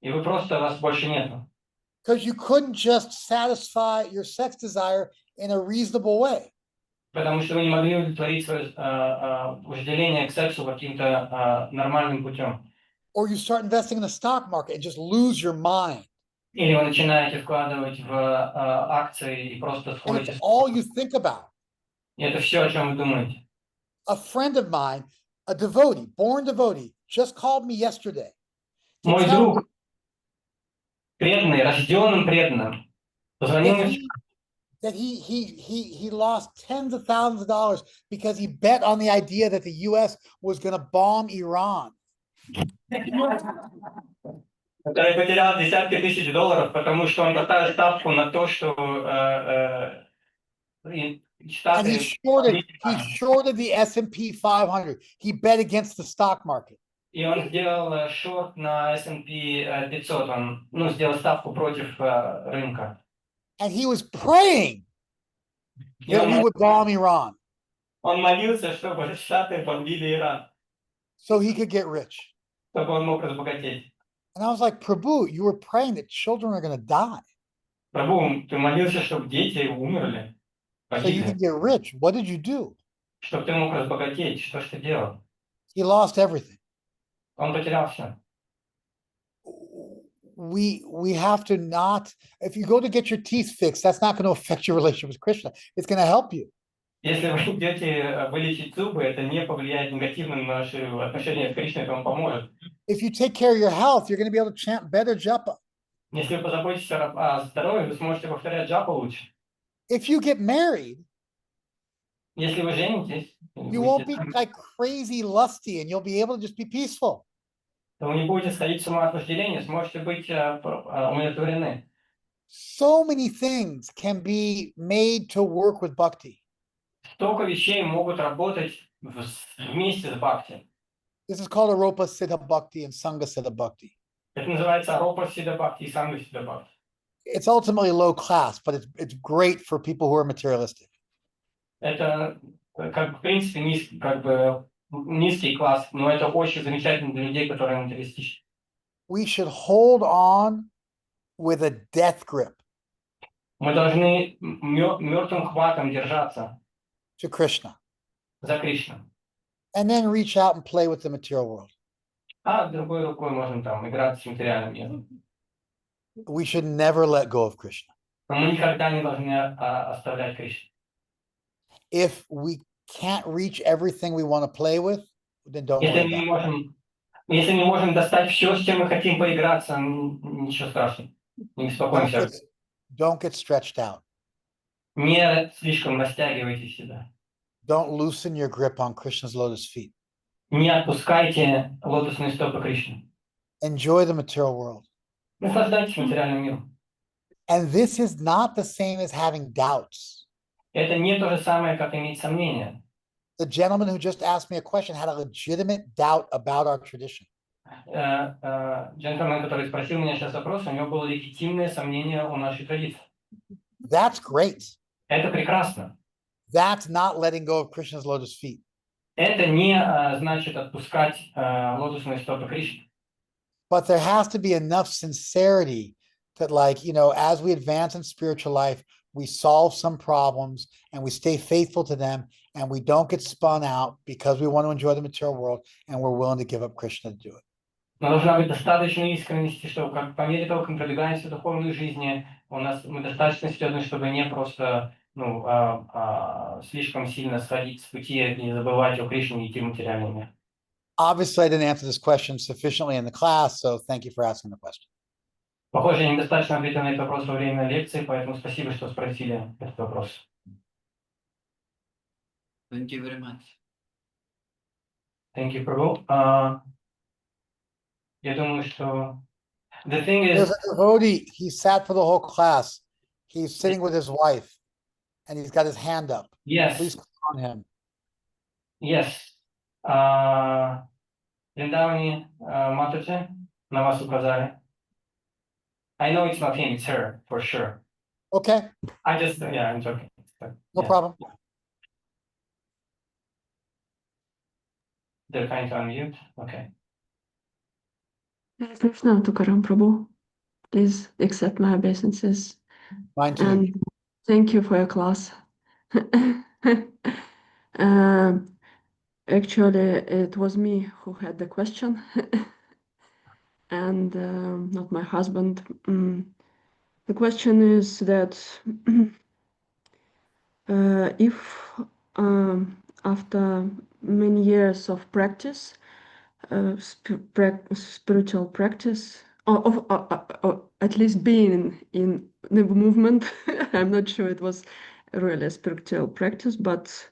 И вы просто, вас больше нету. Because you couldn't just satisfy your sex desire in a reasonable way. Потому что вы не могли удовлетворить свое вожделение к сексу каким-то нормальным путем. Or you start investing in the stock market and just lose your mind. Или вы начинаете вкладывать в акции и просто And сходите. it's all you think about. И это все, о чем вы думаете. A friend of mine, a devotee, born devotee, just called me yesterday. to Мой tell me друг, преданный, рожденным преданным, позвонил that мне, he lost tens of thousands of dollars because he bet on the idea that the US was going to bomb Iran. который потерял десятки тысяч долларов, потому что он поставил ставку на то, что And Штаты... he shorted the S&P 500. He bet against the stock market. И он сделал шорт на S&P 500, он сделал ставку против рынка. And he was praying И that we would bomb Iran он молился, чтобы Штаты бомбили Иран, so he could get rich. чтобы он мог разбогатеть. And I was like, Prabhu, you were praying that children are going to die Прабху, ты молился, чтобы дети умерли, so you погибли, could get rich. What did you do? чтобы ты мог разбогатеть. Что ж ты делал? He lost everything. Он потерял все. We have to not, if you go to get your teeth fixed, that's not going to affect your relationship with Krishna. It's going to help you. Если вы идете вылечить зубы, это не повлияет негативно на наши отношения с Кришной, это вам поможет. If you take care of your health, you're going to be able to chant better japa. Если вы позаботитесь о здоровье, вы сможете повторять джапу лучше. If you get married, Если вы женитесь, you won't be like crazy lusty and you'll be able to just be peaceful. то вы не будете сходить с ума от вожделения, сможете быть умиротворены. So many things can be made to work with bhakti. Столько вещей могут работать вместе с бхакти. This is called Aropa Siddha Bhakti and Sangha Siddha Bhakti. Это называется Аропа Сидха Бхакти и Санга Сидха Бхакти. It's ultimately low class, but it's great for people who are materialistic. Это, как в принципе, низкий класс, но это очень замечательно для людей, которые материалистичны. We should hold on with a death grip Мы должны мертвым хватом держаться to Krishna за Кришну. and then reach out and play with the material world. а другой рукой можем там играть с материальным миром. We should never let go of Krishna. Но мы никогда не должны оставлять Кришну. If we can't reach everything we want to play with, then don't Если worry мы не about it. можем, если не можем достать все, с чем мы хотим поиграться, ничего страшного. Не беспокоимся. Don't get stretched out. Не слишком растягивайте себя. Don't loosen your grip on Krishna's lotus feet. Не отпускайте лотосные стопы Кришны. Enjoy the material world. Наслаждайтесь материальным миром. And this is not the same as having doubts. Это не то же самое, как иметь сомнения. The gentleman who just asked me a question had a legitimate doubt about our tradition. Джентльмен, который спросил меня сейчас вопрос, у него было легитимное сомнение о нашей традиции. That's great. Это прекрасно. That's not letting go of Krishna's lotus feet. Это не значит отпускать лотосные стопы Кришны. But there has to be enough sincerity that, like, as we advance in spiritual life, we solve some problems and we stay faithful to them and we don't get spun out because we want to enjoy the material world and we're willing to give up Krishna to do it. Но должна быть достаточно искренности, чтобы по мере того, как мы продвигаемся в духовной жизни, мы достаточно серьезны, чтобы не просто слишком сильно сходить с пути и забывать о Кришне и идти в материальный мир. Obviously, I didn't answer this question sufficiently in the class, so thank you for asking the question. Похоже, я недостаточно ответил на этот вопрос во время лекции, поэтому спасибо, что спросили этот вопрос. Thank you very much. Thank you, Prabhu. Я думаю, что the thing is, There's a devotee, he sat for the whole class. He's sitting with his wife and he's got his hand up. Please yes, click on him. yes. Вриндавани Матаджи, на вас указали. I know it's not him, it's her, for sure. Okay, I'm joking. no problem. They're trying to unmute. Okay. Hare Krishna, Tukarama Prabhu, please accept my obeisances Mine too. and thank you for your class. Actually, it was me who had the question and not my husband. The question is that if after many years of practice, spiritual practice, or at least being in the movement, I'm not sure it was really a spiritual practice, but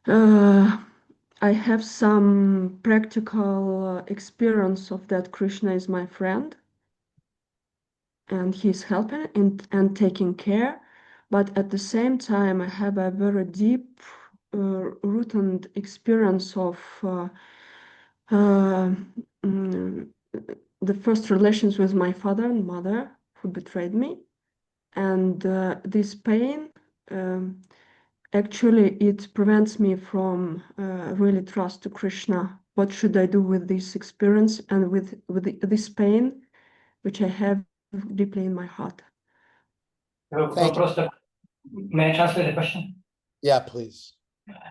I have some practical experience of that Krishna is my friend and he's helping and taking care. But at the same time, I have a very deep rooted experience of the first relations with my father and mother who betrayed me. And this pain, actually, it prevents me from really trust to Krishna. What should I do with this experience and with this pain, which I have deeply in my heart? Вопрос такой. May I translate the question? Yeah, please.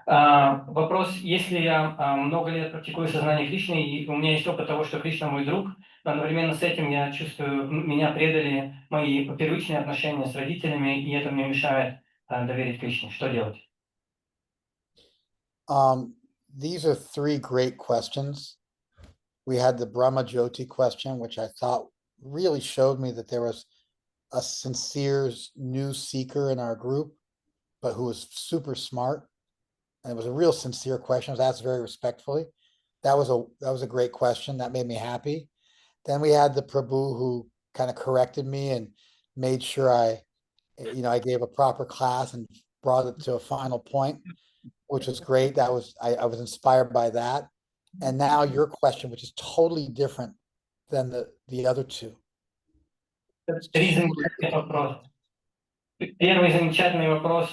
Вопрос, если я много лет практикую сознание Кришны, и у меня есть опыт того, что Кришна мой друг, но одновременно с этим я чувствую, меня предали мои первичные отношения с родителями, и это мне мешает доверить Кришне. Что делать? These are three great questions. We had the Brahma Jyoti question, which I thought really showed me that there was a sincere new seeker in our group, but who was super smart. And it was a real sincere question. It was asked very respectfully. That was a great question. That made me happy. Then we had the Prabhu who kind of corrected me and made sure I gave a proper class and brought it to a final point, which was great. I was inspired by that. And now your question, which is totally different than the other two. Три замечательных вопроса. Первый замечательный вопрос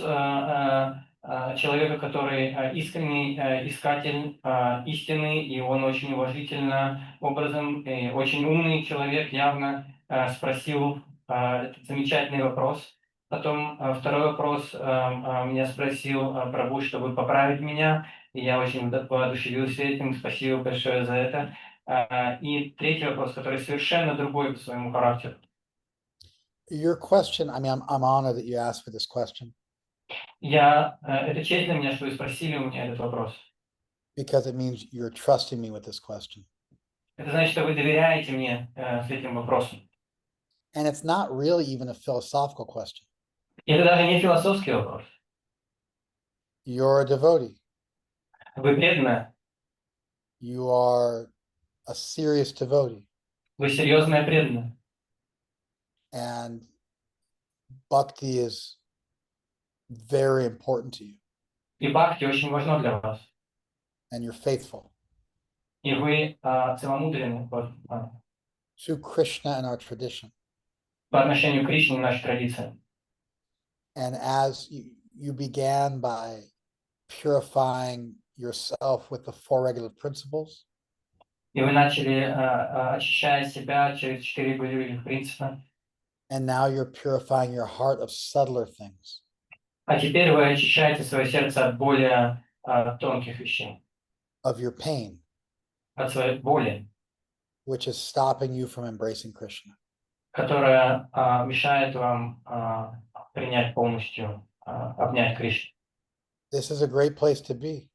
человека, который искренний искатель истины, и он очень уважительно образом, очень умный человек явно спросил этот замечательный вопрос. Потом второй вопрос меня спросил Прабhu, чтобы поправить меня, и я очень воодушевился этим, спасибо большое за это. И третий вопрос, который совершенно другой по своему характеру. Your question, I mean, I'm honored that you asked for this question Это честь для меня, что вы спросили у меня этот вопрос. because it means you're trusting me with this question. Это значит, что вы доверяете мне с этим вопросом. And it's not really even a philosophical question. И это даже не философский вопрос. You're a devotee. Вы преданная, You are a serious devotee. вы серьезная преданная. And bhakti is very important to you. И бхакти очень важно для вас. And you're faithful И вы целомудренны to Krishna and our tradition. по отношению к Кришне и нашей традиции. And as you began by purifying yourself with the four regulative principles, И вы начали, очищая себя через 4 регулирующих принципа. and now you're purifying your heart of subtler things. А теперь вы очищаете свое сердце от более тонких вещей, Of your pain, от своей боли, which is stopping you from embracing Krishna. которая мешает вам принять полностью, обнять Кришну. This is a great place to be.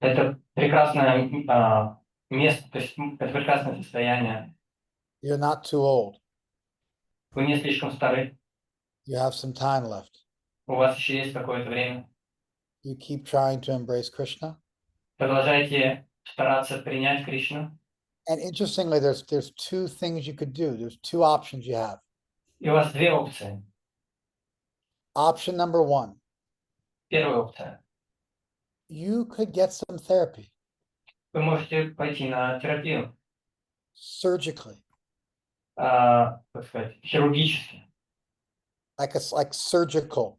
Это прекрасное место, то есть это прекрасное состояние. You're not too old. Вы не слишком стары, You have some time left. у вас еще есть какое-то время. You keep trying to embrace Krishna. Продолжайте стараться принять Кришну. And interestingly, there's two things you could do. There's two options you have. И у вас две опции. Option number one, Первая опция. you could get some therapy Вы можете пойти на терапию, surgically, как сказать, хирургически. like surgical,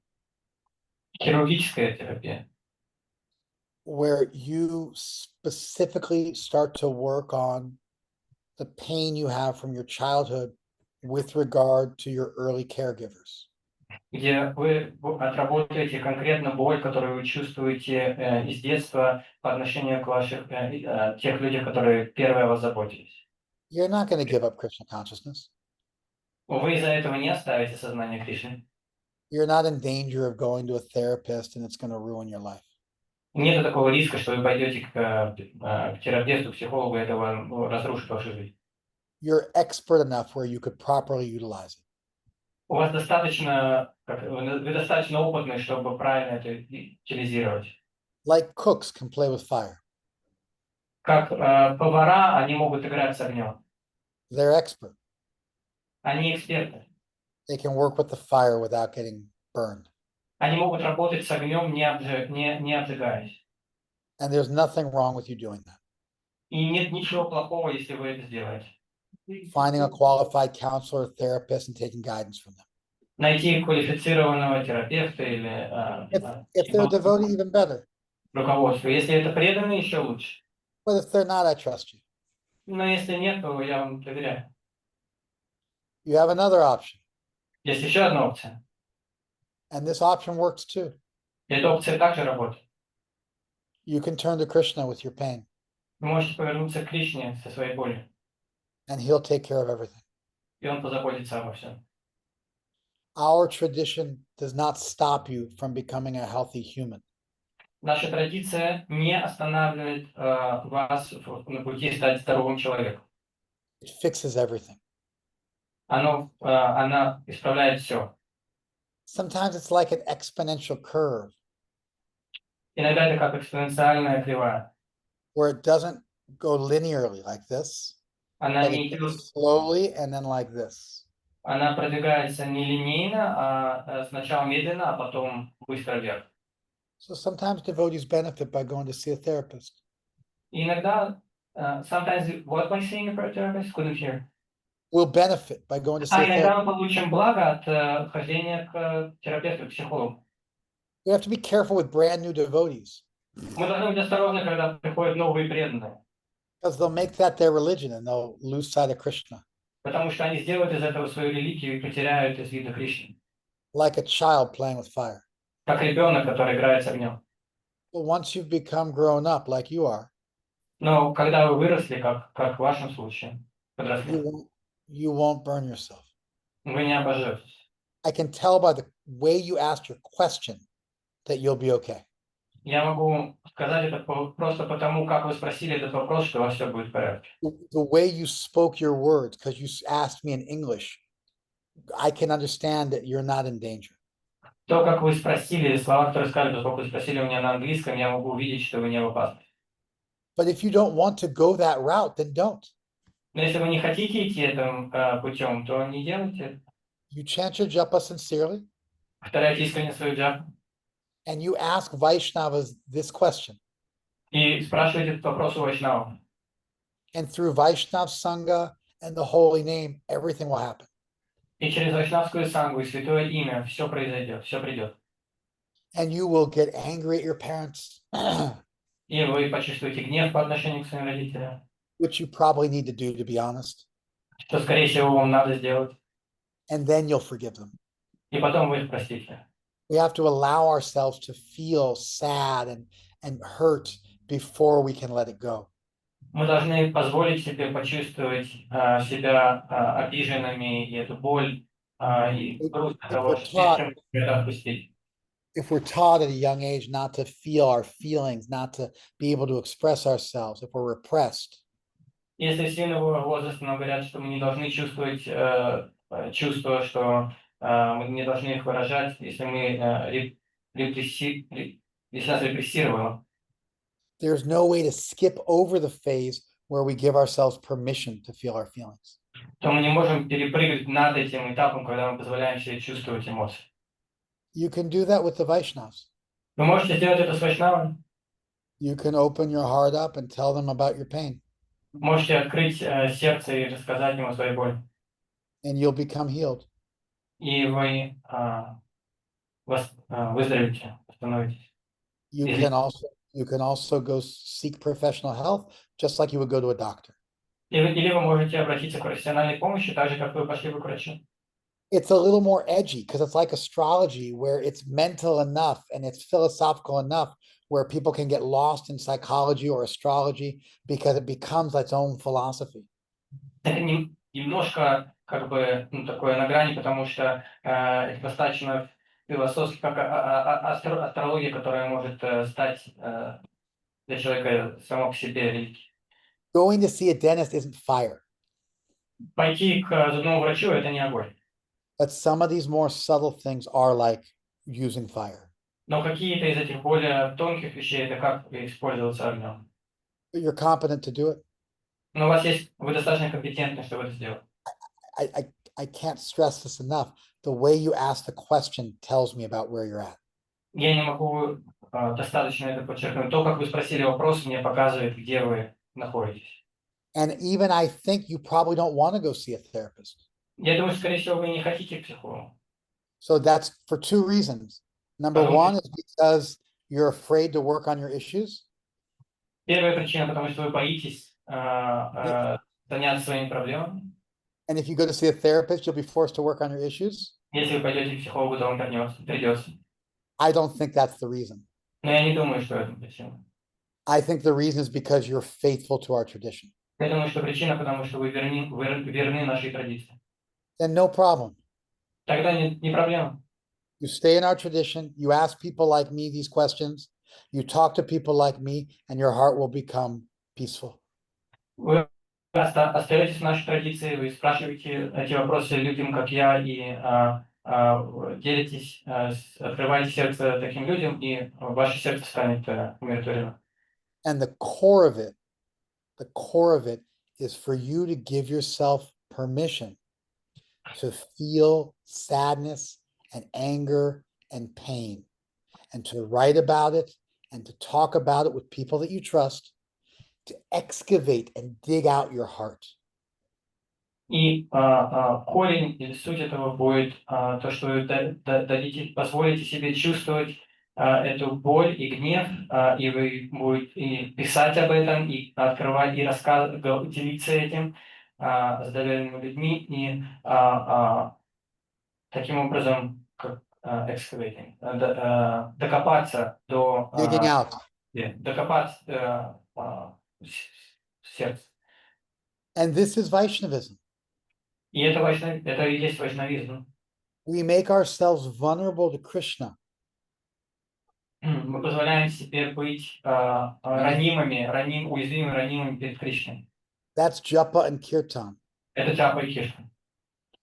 Хирургическая терапия, where you specifically start to work on the pain you have from your childhood with regard to your early caregivers. где вы отработаете конкретно боль, которую вы чувствуете из детства по отношению к ваших тех людях, которые первые о вас заботились. You're not going to give up Krishna consciousness. Вы из-за этого не оставите сознание Кришны. You're not in danger of going to a therapist and it's going to ruin your life. Нет такого риска, что вы пойдете к терапевту, к психологу, и это вам разрушит вашу жизнь. You're expert enough where you could properly utilize it. У вас достаточно, вы достаточно опытны, чтобы правильно это утилизировать. Like cooks can play with fire. Как повара, они могут играть с огнем. They're expert. Они эксперты. They can work with the fire without getting burned. Они могут работать с огнем, не обжигаясь. And there's nothing wrong with you doing that. И нет ничего плохого, если вы это сделаете. Finding a qualified counselor or therapist and taking guidance from them. Найти квалифицированного терапевта или If they're a devotee, even better. руководство. Если это преданные, еще лучше. But if they're not, I trust you. Но если нет, то я вам доверяю. You have another option. Есть еще одна опция. And this option works too. Эта опция также работает. You can turn to Krishna with your pain, Вы можете повернуться к Кришне со своей болью, and he'll take care of everything. и Он позаботится обо всем. Our tradition does not stop you from becoming a healthy human. Наша традиция не останавливает вас на пути стать здоровым человеком. It fixes everything. Она исправляет все. Sometimes it's like an exponential curve Иногда это как экспоненциальная кривая. where it doesn't go linearly like this, Она but не it идет, goes slowly and then like this. она продвигается не линейно, а сначала медленно, а потом быстро вверх. So sometimes devotees benefit by going to see a therapist. И иногда, sometimes, what by seeing a therapist? Couldn't hear. Will benefit by going to see a Иногда therapist. мы получим благо от хождения к терапевту, к психологу. We have to be careful with brand new devotees Мы должны быть осторожны, когда приходят новые преданные, because they'll make that their religion and they'll lose sight of Krishna. потому что они сделают из этого свою религию и потеряют из вида Кришну. Like a child playing with fire. Как ребенок, который играет с огнем. But once you've become grown up like you are, Но когда вы выросли, как в вашем случае, you подросли, won't, you won't burn yourself. вы не обожжетесь. I can tell by the way you asked your question that you'll be okay. Я могу сказать это просто потому, как вы спросили этот вопрос, что у вас все будет в порядке. The way you spoke your words, because you asked me in English, I can understand that you're not in danger. То, как вы спросили, слова, которые сказали, поскольку вы спросили у меня на английском, я могу увидеть, что вы не в опасности. But if you don't want to go that route, then don't. Но если вы не хотите идти этим путем, то не делайте это. You chant your japa sincerely, Повторяйте искренне свою джапу and you ask Vaishnavas this question. и спрашивайте этот вопрос у вайшнава. And through Vaishnav Sangha and the holy name, everything will happen. И через вайшнавскую сангу и святое имя все произойдет, все придет. And you will get angry at your parents, И вы почувствуете гнев по отношению к своим родителям, which you probably need to do, to be honest. что, скорее всего, вам надо сделать. And then you'll forgive them. И потом вы их простите. We have to allow ourselves to feel sad and hurt before we can let it go. Мы должны позволить себе почувствовать себя обиженными, и эту боль, и грусть от того, что это отпустить. If we're taught at a young age not to feel our feelings, not to be able to express ourselves, if we're repressed, Если с юного возраста нам говорят, что мы не должны чувствовать чувства, что мы не должны их выражать, если мы если нас репрессировало, there's no way to skip over the phase where we give ourselves permission to feel our feelings. то мы не можем перепрыгнуть над этим этапом, когда мы позволяем себе чувствовать эмоции. You can do that with the Vaishnavas. Вы можете сделать это с вайшнавами, You can open your heart up and tell them about your pain, можете открыть сердце и рассказать ему о своей боли, and you'll become healed. и вы выздоровеете, восстановитесь. You Is it- can also go seek professional help, just like you would go to a doctor. Или вы можете обратиться к профессиональной помощи, так же, как вы пошли бы к врачу. It's a little more edgy because it's like astrology, where it's mental enough and it's philosophical enough where people can get lost in psychology or astrology because it becomes its own philosophy. Это немножко как бы такое на грани, потому что это достаточно философски, как астрология, которая может стать для человека само по себе религией. Going to see a dentist isn't fire, Пойти к зубному врачу – это не огонь. but some of these more subtle things are like using fire. Но какие-то из этих более тонких вещей – это как использоваться огнем. But you're competent to do it. Но у вас есть, вы достаточно компетентны, чтобы это сделать. I can't stress this enough. The way you ask the question tells me about where you're at. Я не могу достаточно это подчеркнуть. То, как вы спросили вопрос, мне показывает, где вы находитесь. And even I think you probably don't want to go see a therapist. Я думаю, скорее всего, вы не хотите к психологу. So that's for two reasons. Number one is because you're afraid to work on your issues. Первая причина, потому что вы боитесь заняться своими проблемами. And if you go to see a therapist, you'll be forced to work on your issues. Если вы пойдете к психологу, то вам придется. I don't think that's the reason. Но я не думаю, что это причина. I think the reason is because you're faithful to our tradition. Я думаю, что причина, потому что вы верны нашей традиции. Then no problem. Тогда не проблема. You stay in our tradition, you ask people like me these questions, you talk to people like me, and your heart will become peaceful. Вы остаетесь в нашей традиции, вы спрашиваете эти вопросы людям, как я, и делитесь, открываете сердце таким людям, и ваше сердце станет умиротворенным. And the core of it is for you to give yourself permission to feel sadness and anger and pain, and to write about it and to talk about it with people that you trust, to excavate and dig out your heart. И корень или суть этого будет то, что вы позволите себе чувствовать эту боль и гнев, и вы будете и писать об этом, и открывать, и рассказывать, делиться этим с доверенными людьми, и таким образом, как excavating, докопаться до... Digging out. докопаться, сердце. And this is Vaishnavism. И это и есть вайшнавизм. We make ourselves vulnerable to Krishna. Мы позволяем себе быть уязвимыми, ранимыми перед Кришной. That's japa and kirtan. Это джапа и киртан.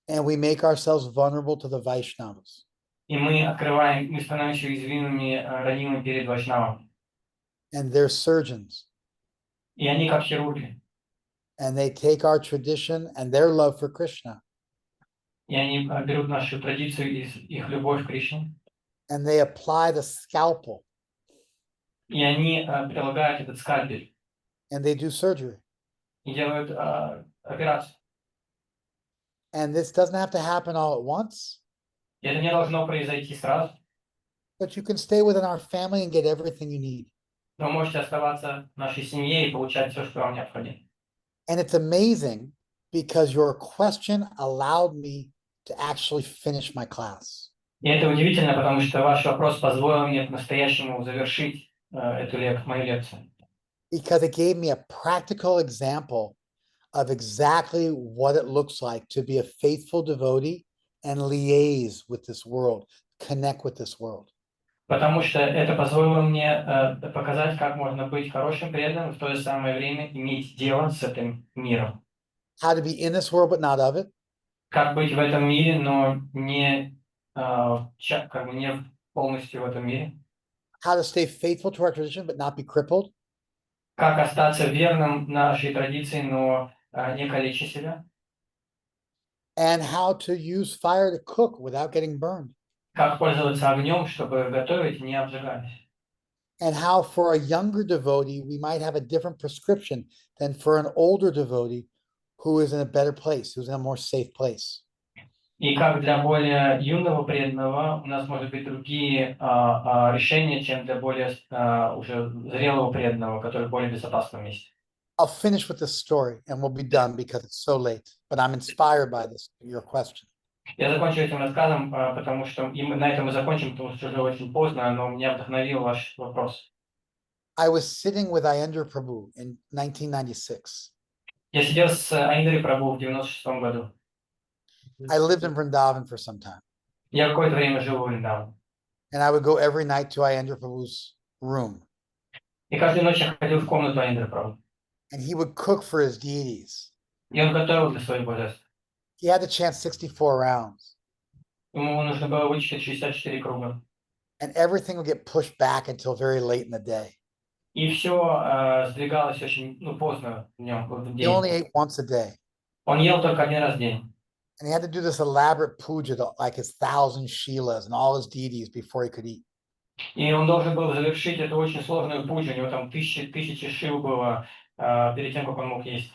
And we make ourselves vulnerable to the Vaishnavas. И мы становимся уязвимыми, ранимыми перед вайшнавами. And they're surgeons. И они как хирурги. And they take our tradition and their love for Krishna. И они берут нашу традицию и их любовь к Кришне. And they apply the scalpel. И они прилагают этот скальпель. And they do surgery. И делают операцию. And this doesn't have to happen all at once. И это не должно произойти сразу. But you can stay within our family and get everything you need. Но вы можете оставаться в нашей семье и получать все, что вам необходимо. And it's amazing because your question allowed me to actually finish my class. И это удивительно, потому что ваш вопрос позволил мне по-настоящему завершить мою лекцию. Because it gave me a practical example of exactly what it looks like to be a faithful devotee and liaise with this world, connect with this world. Потому что это позволило мне показать, как можно быть хорошим преданным и в то же самое время иметь дело с этим миром. How to be in this world but not of it. Как быть в этом мире, но не полностью в этом мире. How to stay faithful to our tradition but not be crippled. Как остаться верным нашей традиции, но не калеча себя. And how to use fire to cook without getting burned. Как пользоваться огнем, чтобы готовить, не обжигаясь. And how for a younger devotee, we might have a different prescription than for an older devotee who is in a better place, who's in a more safe place. И как для более юного преданного у нас может быть другие решения, чем для более уже зрелого преданного, который в более безопасном месте. I'll finish with this story and we'll be done because it's so late, but I'm inspired by this, your question. Я закончу этим рассказом, потому что на этом мы закончим, потому что уже очень поздно, но меня вдохновил ваш вопрос. I was sitting with Ayendra Prabhu in 1996. Я сидел с Айндри Прабhu в 96 году. I lived in Vrindavan for some time. Я какое-то время жил в Вриндаване. And I would go every night to Ayendra Prabhu's room. И каждую ночь я ходил в комнату Айндри Прабhu. And he would cook for his deities. И он готовил для своих божеств. He had to chant 64 rounds. Ему нужно было вычислить 64 круга. And everything would get pushed back until very late in the day. И все сдвигалось очень поздно днем, в He only день. ate once a day. Он ел только один раз в день. And he had to do this elaborate puja to like his 1,000 Shilas and all his deities before he could eat. И он должен был завершить эту очень сложную пуджу. У него там тысячи шил было перед тем, как он мог есть.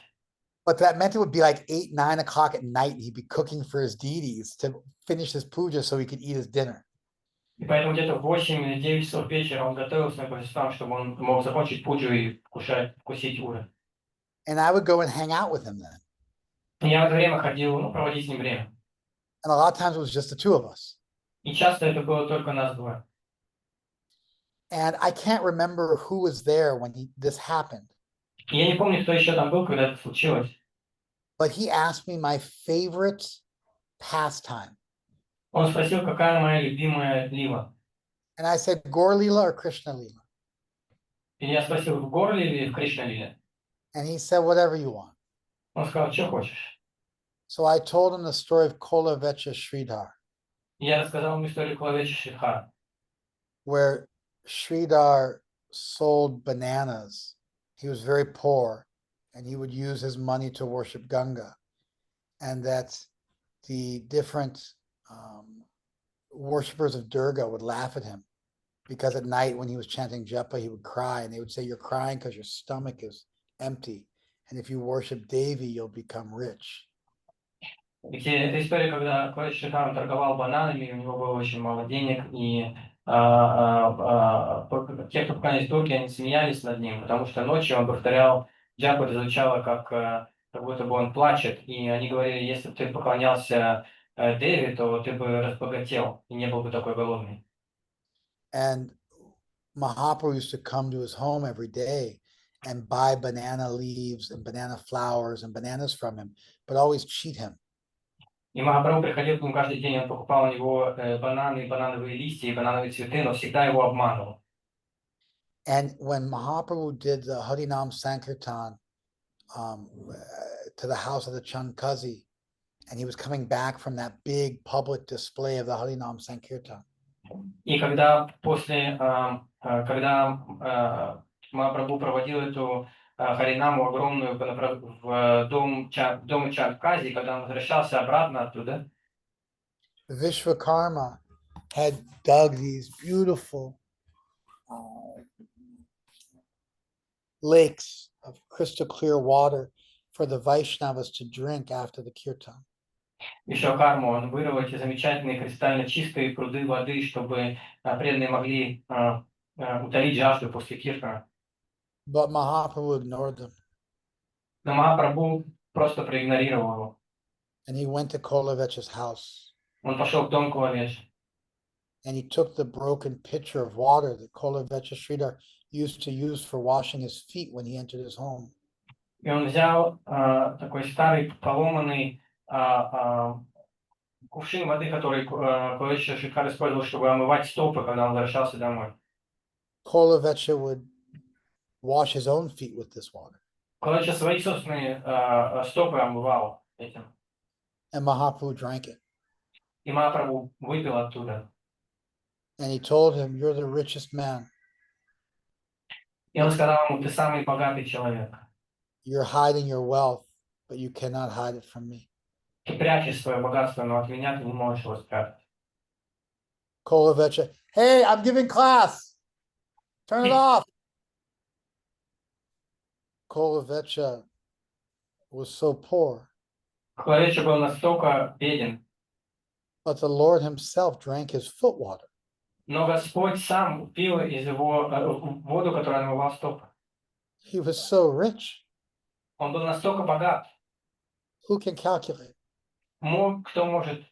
But that meant it would be like 8, 9 o'clock at night. And he'd be cooking for his deities to finish his puja so he could eat his dinner. И поэтому где-то в 8 или 9 часов вечера он готовил своим божествам, чтобы он мог закончить пуджу и вкусить ужин. And I would go and hang out with him then. И я в это время ходил, проводить с ним время. And a lot of times it was just the two of us. И часто это было только нас двое. And I can't remember who was there when this happened. И я не помню, кто еще там был, когда это случилось. But he asked me my favorite pastime. Он спросил, какая моя любимая лила. And I said, Gaur Lila or Krishna Lila? И я спросил, в горле или в Кришна-лиле? And he said, whatever you want. Он сказал, что хочешь. So I told him the story of Kolavecha Sridhar, И я рассказал ему историю Кулавеча Шридхара, where Sridhar sold bananas. He was very poor and he would use his money to worship Ganga. And that the different worshippers of Durga would laugh at him because at night when he was chanting japa, he would cry and they would say, you're crying because your stomach is empty. And if you worship Devi, you'll become rich. Это история, когда Кулавеч Шридхар торговал бананами, у него было очень мало денег, и те, кто поклонялись Дурге, они смеялись над ним, потому что ночью он повторял джапу, это звучало как будто бы он плачет, и они говорили, если бы ты поклонялся Деви, то ты бы разбогател и не был бы такой голодный. And Mahaprabhu used to come to his home every day and buy banana leaves and banana flowers and bananas from him, but always cheat him. И Махапрабху приходил к нему каждый день, он покупал у него бананы, банановые листья и банановые цветы, но всегда его обманывал. And when Mahaprabhu did the Harinam Sankirtan to the house of the Chankazi, and he was coming back from that big public display of the Harinam Sankirtan, И когда Махапрабху проводил эту Харинаму огромную в дом Чанкази, когда он возвращался обратно оттуда, Vishwakarma had dug these beautiful lakes of crystal clear water for the Vaishnavas to drink after the kirtan. Вишвакарму, он вырыл эти замечательные кристально чистые пруды воды, чтобы преданные могли утолить жажду после киртана. But Mahaprabhu ignored them, Но Махапрабху просто проигнорировал его. and he went to Kolavecha's house, Он пошел в дом Кулавеша. and he took the broken pitcher of water that Kolavecha Sridhar used to use for washing his feet when he entered his home. И он взял такой старый поломанный кувшин воды, который Кулавеша Шридхар использовал, чтобы омывать стопы, когда он возвращался домой. Kolavecha would wash his own feet with this water, Кулавеша свои собственные стопы омывал этим. and Mahaprabhu drank it. И Махапрабху выпил оттуда. And he told him, "You're the richest man. И он сказал ему: ты самый богатый человек. You're hiding your wealth, but you cannot hide it from me." Ты прячешь свое богатство, но от меня ты не можешь его спрятать. Kolavecha, "Hey, I'm giving class. Turn it off." Kolavecha was so poor, Кулавеша был настолько беден, but the Lord himself drank his foot water. но Господь сам пил из его воду, которую омывал стопы. He was so rich. Он был настолько богат. Who can calculate? Кто может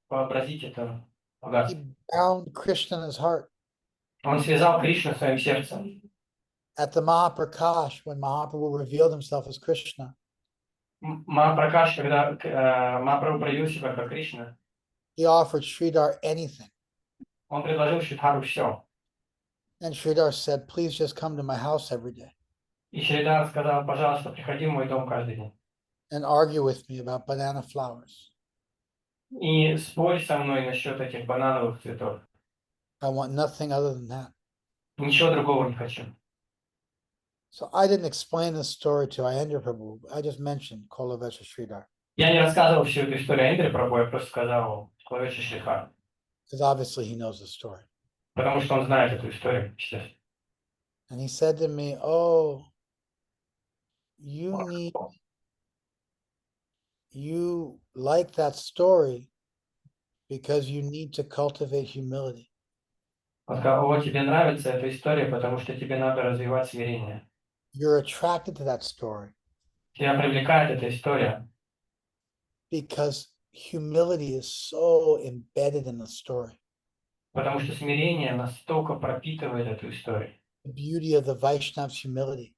вообразить это богатство? He bound Krishna in his heart. Он связал Кришну своим сердцем. At the Mahaprakash, when Mahaprabhu revealed himself as Krishna, Махапракаш, когда Махапрабху проявил себя как Кришна, he offered Sridhar anything. он предложил Шридхару все. And Sridhar said, "Please just come to my house every day И Шридар сказал: пожалуйста, приходи в мой дом каждый день. and argue with me about banana flowers. И спорь со мной насчет этих банановых цветов. I want nothing other than that." Ничего другого не хочу. So I didn't explain this story to Ayendra Prabhu. I just mentioned Kolavecha Sridhar, Я не рассказывал всю эту историю Индре Прабху, я просто сказал Кулавеша Шридхару. because obviously he knows the story. Потому что он знает эту историю, естественно. And he said to me, "Oh, you like that story because you need to cultivate humility." Он сказал: о, тебе нравится эта история, потому что тебе надо развивать смирение. You're attracted to that story Тебя привлекает эта история, because humility is so embedded in the story. потому что смирение настолько пропитывает эту историю. The beauty of the Vaishnav's humility.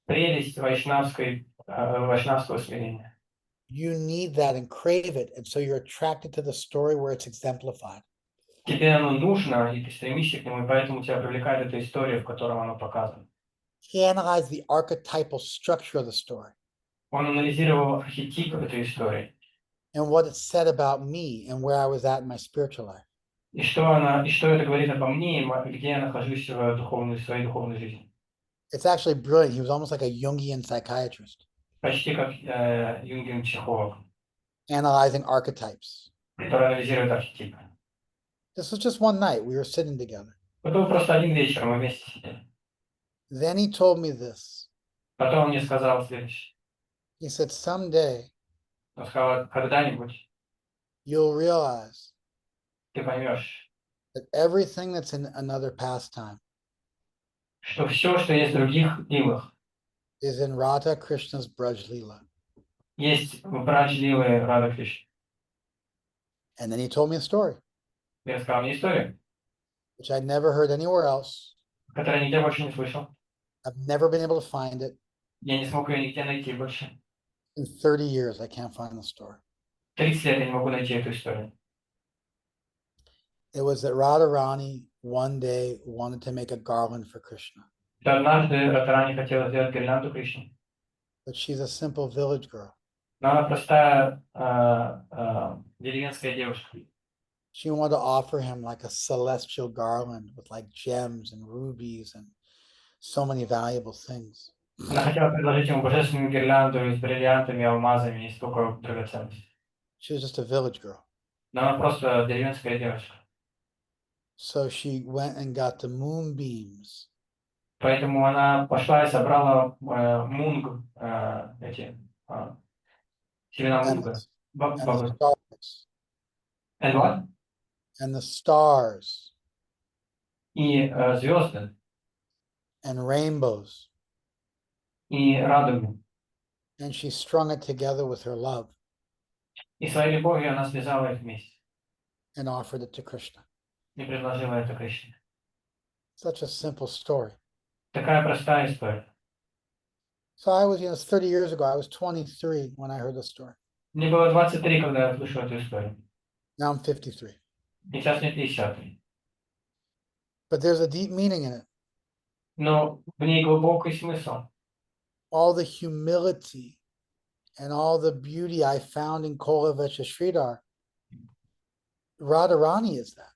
Прелесть вайшнавского смирения. You need that and crave it, and so you're attracted to the story where it's exemplified. Тебе оно нужно, и ты стремишься к нему, и поэтому тебя привлекает эта история, в котором оно показано. He analyzed the archetypal structure of the story Он анализировал архетип этой истории, and what it said about me and where I was at in my spiritual life. и что это говорит обо мне, и где я нахожусь в своей духовной жизни. It's actually brilliant. He was almost like a Jungian psychiatrist, Почти как Юнгин психолог, analyzing archetypes. который анализирует архетипы. This was just one night. We were sitting together. Это был просто один вечер, мы вместе сидели. Then he told me this. Потом он мне сказал следующее. He said, "Someday Он сказал: когда-нибудь you'll realize ты поймешь, that everything that's in another pastime что все, что есть в других лилах, is in Radha Krishna's Braj Leela." есть в Брадж Лилы Рада Кришны. And then he told me a story, Я рассказал мне историю, which I'd never heard anywhere else, которую я нигде больше не слышал. I've never been able to find it. Я не смог ее нигде найти больше. In 30 years, I can't find the story. 30 лет я не могу найти эту историю. It was that Radharani one day wanted to make a garland for Krishna, Что однажды Радхарани хотела сделать гирлянду Кришне, but she's a simple village girl. но она простая деревенская девушка. She wanted to offer him like a celestial garland with like gems and rubies and so many valuable things. Она хотела предложить ему божественную гирлянду с бриллиантами, алмазами и столько драгоценностей. She was just a village girl. Но она просто деревенская девушка. So she went and got the moonbeams Поэтому она пошла и собрала мунг, эти семена and, мунга. and the stars And what? and the stars И звезды, and rainbows. и радуги. And she strung it together with her love И своей любовью она связала их вместе and offered it to Krishna. и предложила это Кришне. Such a simple story. Такая простая история. So I was, 30 years ago, I was 23 when I heard the story. Мне было 23, когда я слышал эту историю. Now I'm 53. Сейчас мне 50. But there's a deep meaning in it. Но в ней глубокий смысл. All the humility and all the beauty I found in Kolavesha Sridhar, Radharani is that.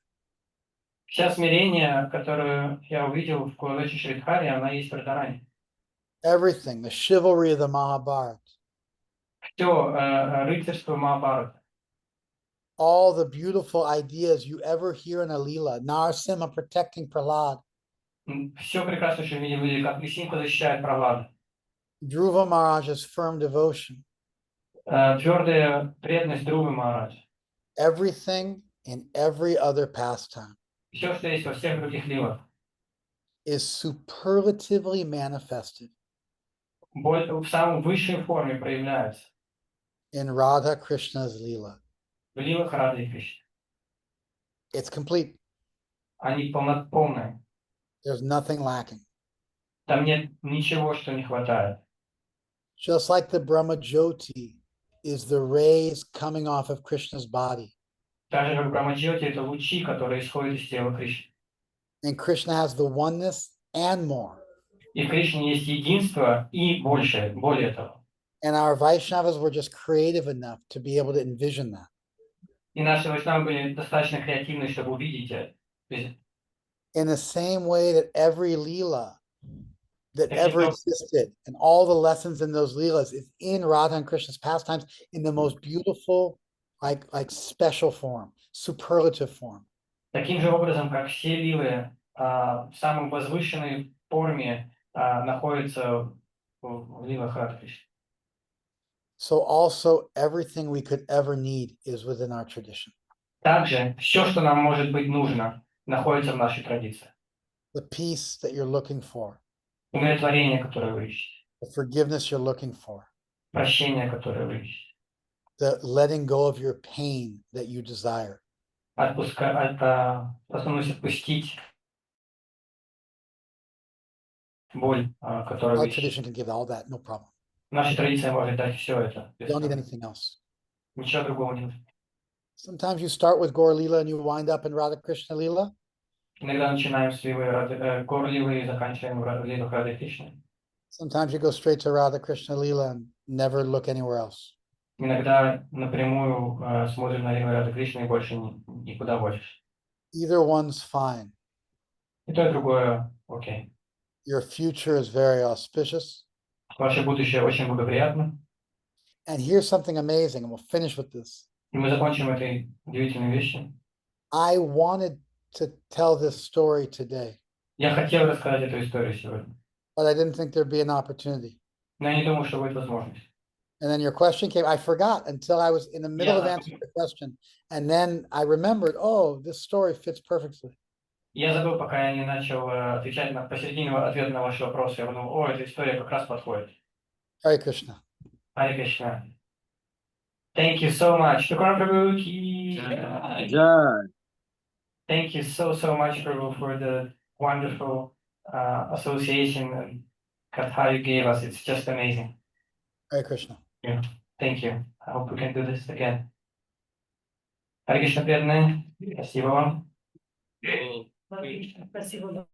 Вся смирение, которое я увидел в Куалечи Шридхаре, она есть в Радхарани. Everything, the chivalry of the Mahabharata, Все рыцарство Махабхарата, all the beautiful ideas you ever hear in a Leela, Narasimha protecting Prahlad, все прекрасно, что мы видели, как Нрисимха защищает Прохлада. Dhruva Maharaj's firm devotion, Твердая преданность Друвы Махараджа. everything in every other pastime Все, что есть во всех других лилах, is superlatively manifested в самой высшей форме проявляется in Radha Krishna's Leela. в лилах Рады и Кришны. It's complete. Они полные. There's nothing lacking. Там нет ничего, что не хватает. Just like the Brahma Jyoti is the rays coming off of Krishna's body. Так же, как Брамаджьоти, это лучи, которые исходят из тела Кришны. And Krishna has the oneness and more. И в Кришне есть единство и больше, более того. And our Vaishnavas were just creative enough to be able to envision that. И наши вайшнавы были достаточно креативны, чтобы увидеть это. In the same way that every Leela that Thank ever you. existed and all the lessons in those Leelas is in Radha and Krishna's pastimes in the most beautiful, like special form, superlative form. Таким же образом, как все лилы в самой возвышенной форме находятся в лилах Рады Кришны. So also everything we could ever need is within our tradition. Также все, что нам может быть нужно, находится в нашей традиции. The peace that you're looking for, Умиротворение, которое вы ищете, the forgiveness you're looking for, прощение, которое вы ищете, the letting go of your pain that you desire. способность отпустить боль, которую Our вы ищете. tradition can give all that, no problem. Наша традиция может дать все это. You don't need anything else. Ничего другого не нужно. Sometimes you start with Gaur Leela and you wind up in Radha Krishna Leela. Иногда начинаем с Гор Лилы и заканчиваем в лилах Рады Кришны. Sometimes you go straight to Radha Krishna Leela and never look anywhere else. Иногда напрямую смотрим на лилы Рады Кришны и больше никуда больше. Either one's fine. И то, и другое окей. Your future is very auspicious. Ваше будущее очень благоприятно. And here's something amazing, and we'll finish with this. И мы закончим этой удивительной вещью. I wanted to tell this story today, Я хотел рассказать эту историю сегодня, but I didn't think there'd be an opportunity. но я не думал, что будет возможность. And then your question came. I forgot until I was in the middle of Yeah. answering the question. And then I remembered, oh, this story fits perfectly. Я забыл, пока я не начал отвечать посередине ответа на ваш вопрос. Я подумал, о, эта история как раз подходит. Hare Krishna. Харе Кришна. Thank you so much. Tukarama Prabhu ki Jai. Thank you so much, Prabhu, for the wonderful association and how you gave us. It's just amazing. Hare Krishna. Yeah. Thank you. I hope we can do this again. Hare Krishna, преданные. Спасибо вам. Спасибо.